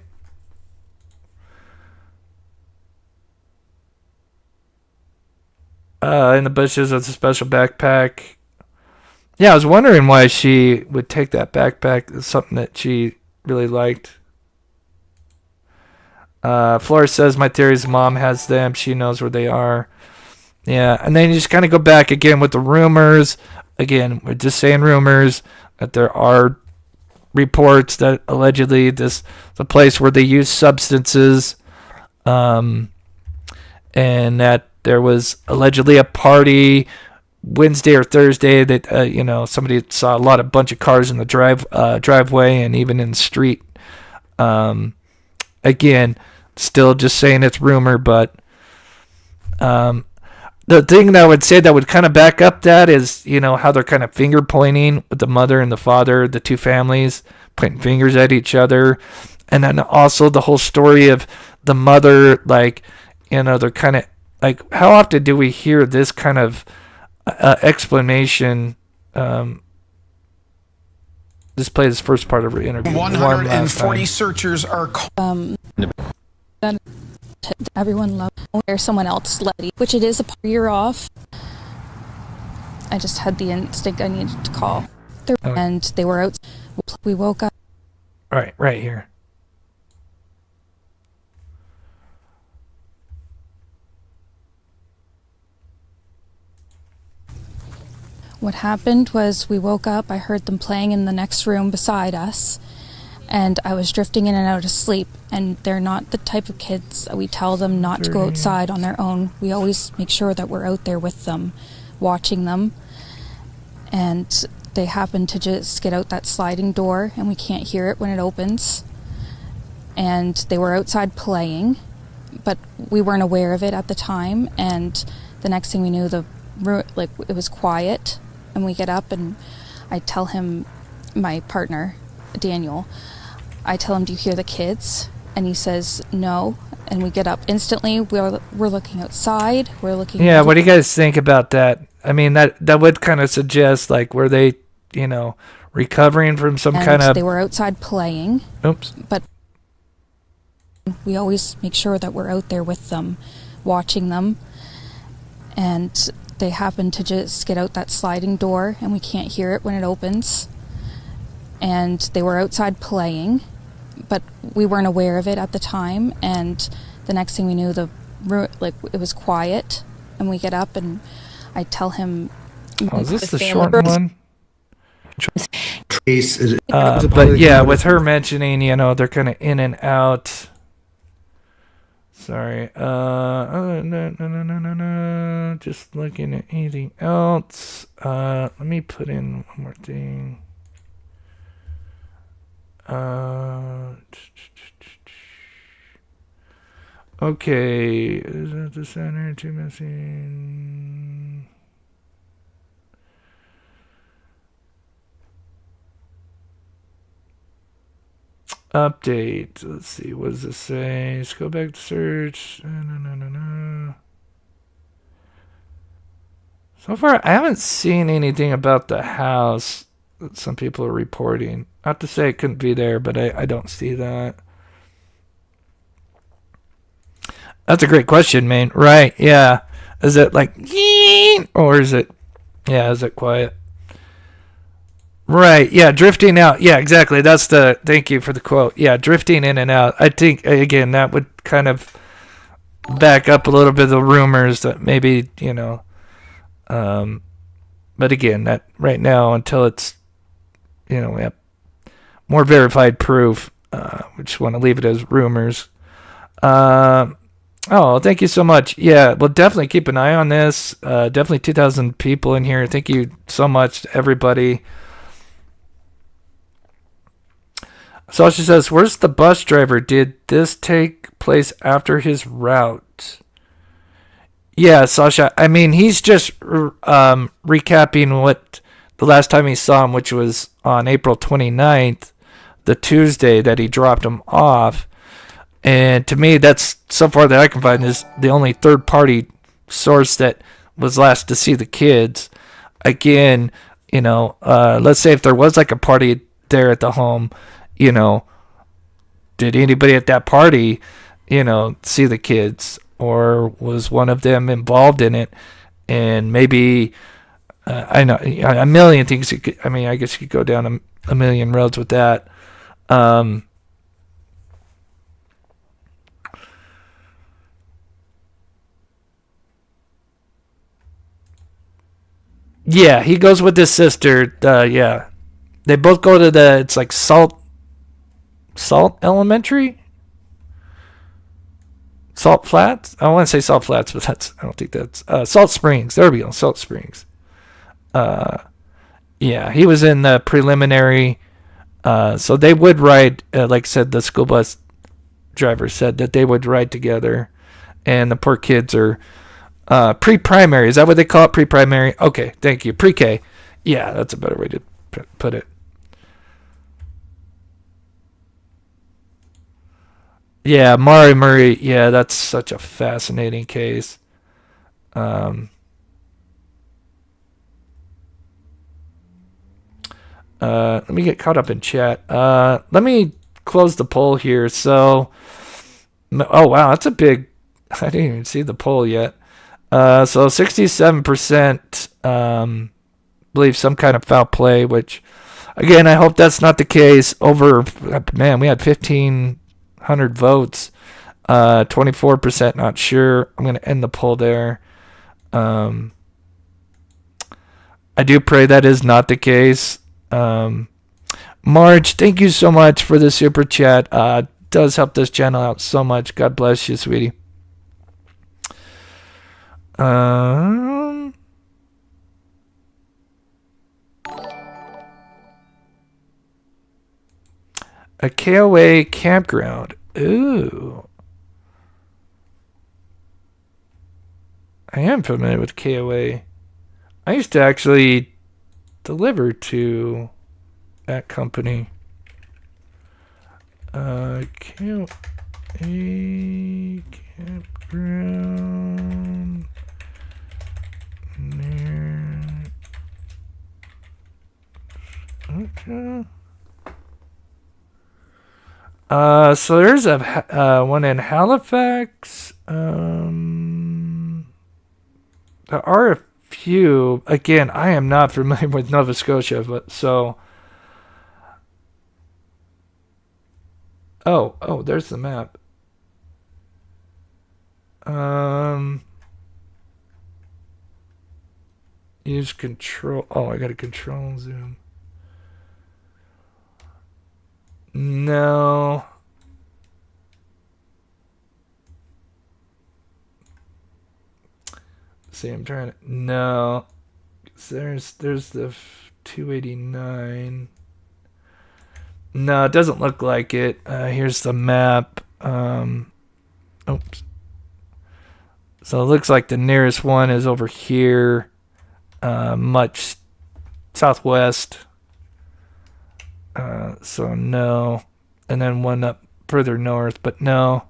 In the bushes with a special backpack. Yeah, I was wondering why she would take that backpack. It's something that she really liked. Flora says, my theory is mom has them. She knows where they are. Yeah, and then you just kind of go back again with the rumors. Again, we're just saying rumors that there are reports that allegedly this is a place where they use substances, and that there was allegedly a party Wednesday or Thursday that somebody saw a bunch of cars in the driveway and even in the street. Again, still just saying it's rumor, but the thing that I would say that would kind of back up that is, how they're kind of finger pointing with the mother and the father, the two families pointing fingers at each other. And then also the whole story of the mother, they're kind of like, how often do we hear this kind of explanation? This plays the first part of her interview. 140 searchers are everyone loves where someone else let it, which it is a year off. I just had the instinct I needed to call. And they were out. We woke up. Right here. What happened was we woke up, I heard them playing in the next room beside us, and I was drifting in and out of sleep, and they're not the type of kids that we tell them not to go outside on their own. We always make sure that we're out there with them, watching them, and they happen to just get out that sliding door, and we can't hear it when it opens, and they were outside playing, but we weren't aware of it at the time, and the next thing we knew, it was quiet, and we get up, and I tell him, my partner, Daniel, I tell him, do you hear the kids? And he says, no, and we get up instantly. We're looking outside, we're looking... Yeah, what do you guys think about that? I mean, that would kind of suggest, like, were they, recovering from some kind of... They were outside playing. Oops. But we always make sure that we're out there with them, watching them, and they happen to just get out that sliding door, and we can't hear it when it opens, and they were outside playing, but we weren't aware of it at the time, and the next thing we knew, it was quiet, and we get up, and I tell him... Oh, is this the short one? But yeah, with her mentioning, they're kind of in and out. Sorry. No. Just looking at anything else. Let me put in one more thing. Okay. Is that the center? Two missing. Update. Let's see. What does this say? Let's go back to search. No. So far, I haven't seen anything about the house that some people are reporting. Not to say it couldn't be there, but I don't see that. That's a great question, man. Right, yeah. Is it like, or is it quiet? Right, yeah, drifting out. Yeah, exactly. Thank you for the quote. Yeah, drifting in and out. I think, again, that would kind of back up a little bit of the rumors that maybe, but again, that right now, until it's, we have more verified proof, we just want to leave it as rumors. Thank you so much. Yeah, well, definitely keep an eye on this. Definitely 2,000 people in here. Thank you so much to everybody. Sasha says, where's the bus driver? Did this take place after his route? Yeah, Sasha, I mean, he's just recapping what the last time he saw him, which was on April 29th, the Tuesday that he dropped him off. And to me, that's, so far that I can find, is the only third-party source that was last to see the kids. Again, let's say if there was like a party there at the home, did anybody at that party, see the kids, or was one of them involved in it? And maybe, I know a million things. I guess you could go down a million roads with that. Yeah, he goes with his sister. Yeah, they both go to it's like Salt Elementary? Salt Flats? I want to say Salt Flats, but I don't think that's... Salt Springs. There we go. Salt Springs. Yeah, he was in the preliminary. So they would ride, like I said, the school bus driver said that they would ride together. And the poor kids are pre-primary. Is that what they call it? Pre-primary? Okay, thank you. Pre-K. Yeah, that's a better way to put it. Yeah, Mari Murray. Yeah, that's such a fascinating case. Let me get caught up in chat. Let me close the poll here. So, oh wow, that's a big... I didn't even see the poll yet. So 67% believe some kind of foul play, which, again, I hope that's not the case. We had 1,500 votes. 24% not sure. I'm going to end the poll there. I I do pray that is not the case. Marge, thank you so much for the super chat. Does help this channel out so much. God bless you, sweetie. A KOA campground. Ooh. I am familiar with KOA. I used to actually deliver to that company. KOA campground near. Okay. So there's a one in Halifax. There are a few. Again, I am not familiar with Nova Scotia, but so. Oh, there's the map. Use control. Oh, I got a control and zoom. No. See, I'm trying to. No. There's the 289. No, it doesn't look like it. Here's the map. Oops. So it looks like the nearest one is over here, much southwest. So no. And then one up further north, but no.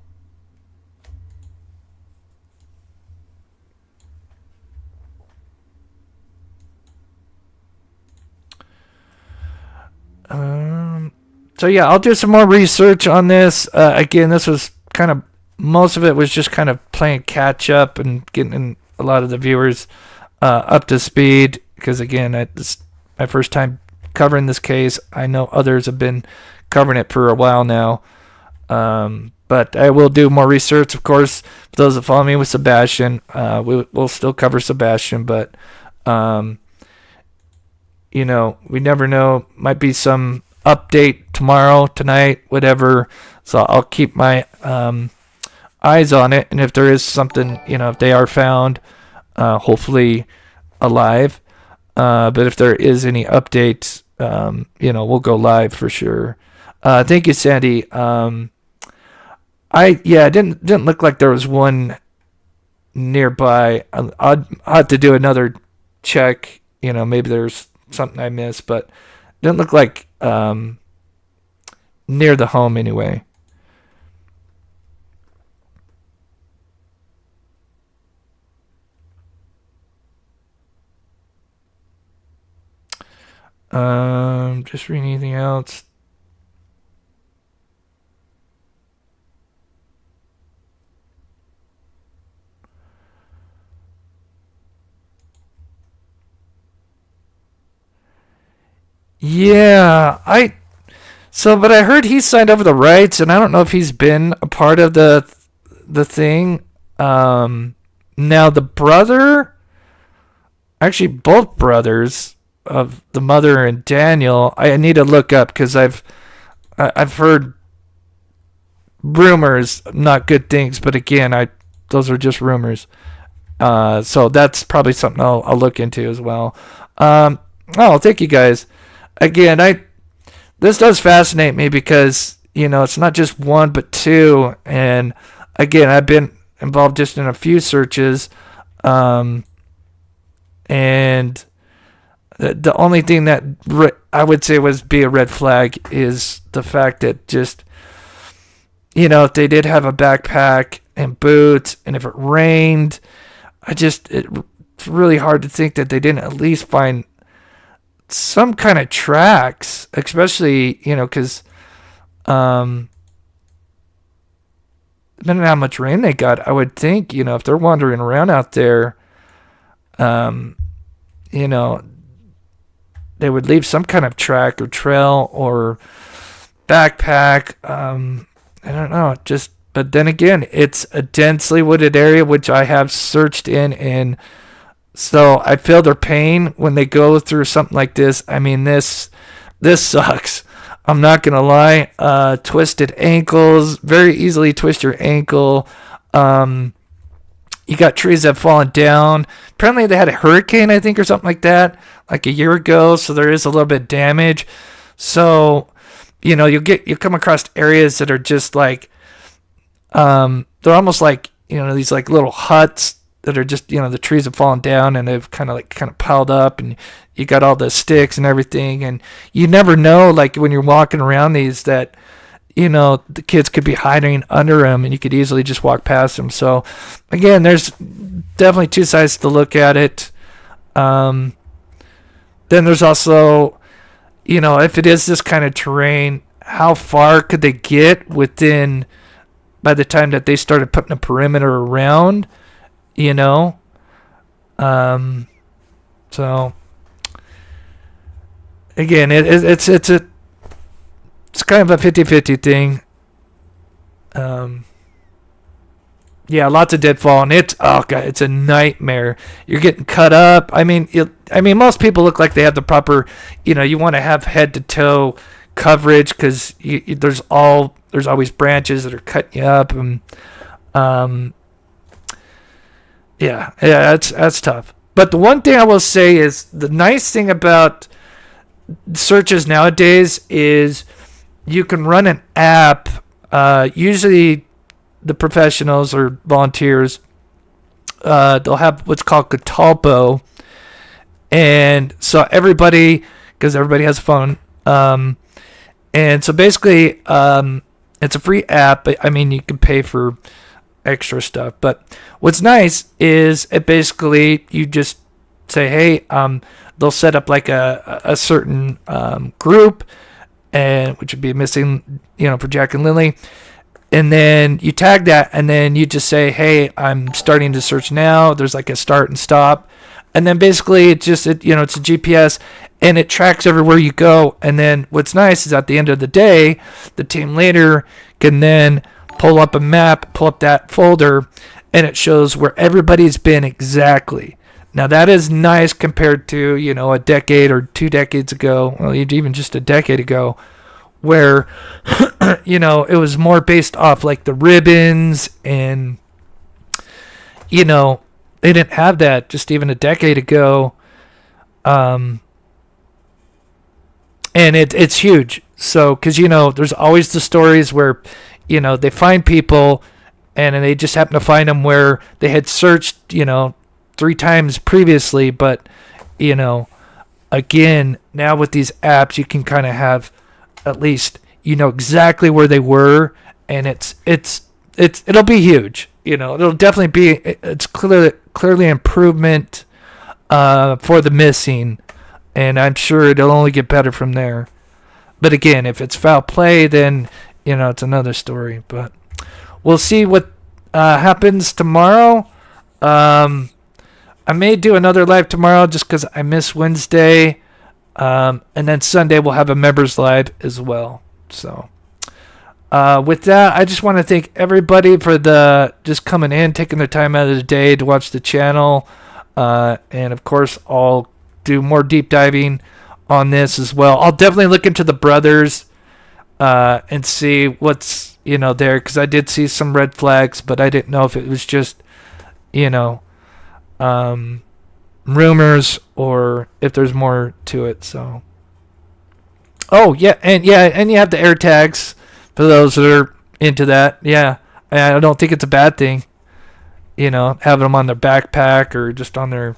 So yeah, I'll do some more research on this. Again, this was kind of, most of it was just kind of playing catch up and getting a lot of the viewers up to speed. Because again, this my first time covering this case. I know others have been covering it for a while now. But I will do more research, of course. For those that follow me with Sebastian, we'll still cover Sebastian, but you know, we never know. Might be some update tomorrow, tonight, whatever. So I'll keep my eyes on it, and if there is something, you know, if they are found, hopefully alive. But if there is any updates, you know, we'll go live for sure. Thank you, Sandy. It didn't look like there was one nearby. I'll have to do another check. You know, maybe there's something I missed, but it didn't look like near the home anyway. Just reading anything else. Yeah, but I heard he signed over the rights, and I don't know if he's been a part of the thing. Now the brother, actually both brothers of the mother and Daniel, I need to look up because I've heard rumors, not good things, but again, those are just rumors. So that's probably something I'll look into as well. Thank you guys. Again, this does fascinate me because, you know, it's not just one but two, and again, I've been involved just in a few searches, and the only thing that I would say be a red flag is the fact that just, you know, if they did have a backpack and boots, and if it rained, it's really hard to think that they didn't at least find some kind of tracks, especially, you know, because depending on how much rain they got, I would think, you know, if they're wandering around out there, you know, they would leave some kind of track or trail or backpack. I don't know, but then again, it's a densely wooded area, which I have searched in So I feel their pain when they go through something like this. I mean, this sucks. I'm not going to lie. Twisted ankles, very easily twist your ankle. You got trees that have fallen down. Apparently they had a hurricane, I think, or something like that, like a year ago. So there is a little bit of damage. So, you come across areas that are just like, they're almost like, these like little huts that are just, the trees have fallen down and they've kind of piled up, and you got all the sticks and everything. And you never know, like when you're walking around these, that, the kids could be hiding under them and you could easily just walk past them. So again, there's definitely two sides to look at it. Then there's also, if it is this kind of terrain, how far could they get by the time that they started putting a perimeter around, so again, it's kind of a 50-50 thing. Yeah, lots of deadfall, and it's a nightmare. You're getting cut up. I mean, most people look like they have the proper, you want to have head to toe coverage, because there's always branches that are cutting you up, and that's tough. But the one thing I will say is the nice thing about searches nowadays is you can run an app. Usually the professionals or volunteers, they'll have what's called Catalpo. And so because everybody has a phone. And so basically, it's a free app. But, I mean, you can pay for extra stuff. But what's nice is it basically, you just say, hey, they'll set up like a certain group, and which would be missing, for Jack and Lily. And then you tag that, and then you just say, hey, I'm starting to search now. There's like a start and stop. And then basically it's a GPS, and it tracks everywhere you go. And then what's nice is at the end of the day, the team leader can then pull up a map, pull up that folder, and it shows where everybody's been exactly. Now that is nice compared to, a decade or 2 decades ago, well, even just a decade ago, where, it was more based off like the ribbons, and, they didn't have that just even a decade ago. And it's huge. So, because, there's always the stories where, they find people and they just happen to find them where they had searched, 3 times previously. But, again, now with these apps, you can kind of have at least, exactly where they were. And it'll be huge. It'll definitely be, it's clearly improvement for the missing, and I'm sure it'll only get better from there. But again, if it's foul play, then it's another story. But we'll see what happens tomorrow. I may do another live tomorrow just because I miss Wednesday, and then Sunday we'll have a members live as well. So with that, I just want to thank everybody for just coming in, taking the time out of the day to watch the channel. And of course, I'll do more deep diving on this as well. I'll definitely look into the brothers and see what's there, because I did see some red flags, but I didn't know if it was just rumors or if there's more to it. So, and you have the air tags. For those that are into that, yeah, I don't think it's a bad thing, having them on their backpack or just on their,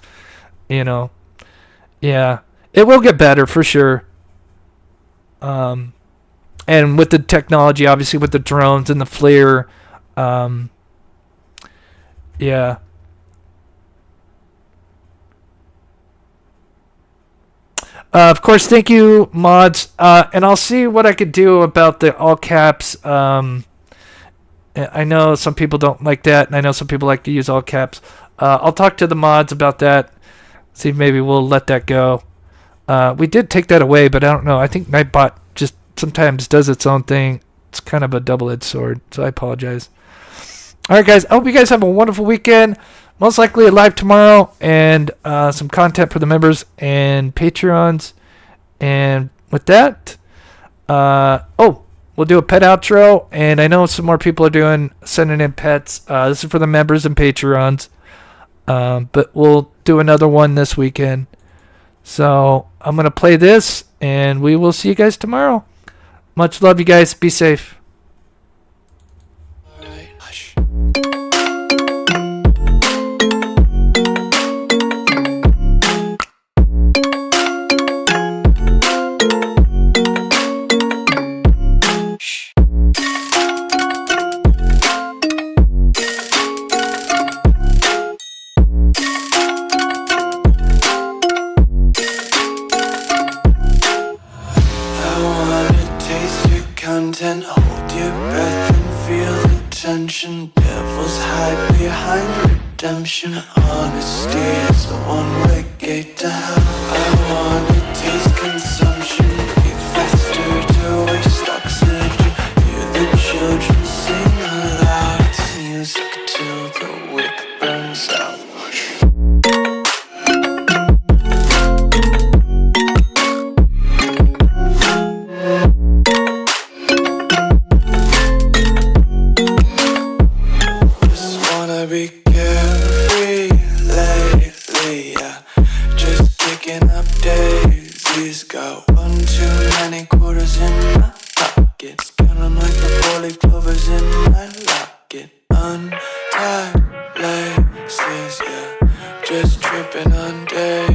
yeah, it will get better for sure. And with the technology, obviously with the drones and the FLIR, yeah. Of course, thank you, mods. And I'll see what I could do about the all caps. I know some people don't like that, and I know some people like to use all caps. I'll talk to the mods about that. See if maybe we'll let that go. We did take that away, but I don't know. I think Nightbot just sometimes does its own thing. It's kind of a double-edged sword, so I apologize. All right, guys. I hope you guys have a wonderful weekend. most likely live tomorrow, and some content for the members and Patreons. And with that, we'll do a pet outro, and I know some more people are sending in pets. This is for the members and Patreons, but we'll do another one this weekend. So I'm going to play this, and we will see you guys tomorrow. Much love, you guys. Be safe. Content, hold your breath and feel the tension. Devils hide behind redemption. Honesty is the one-way gate to hell. I wanna taste consumption. Breathe faster to waste oxygen. Hear the children sing aloud. It's music till the wick burns out. Be carefree lately, yeah. Just picking up daisies. Got one too many quarters in my pockets. Counting like the 4-leaf clovers in my locket. Untied laces, yeah. Just tripping on daisies.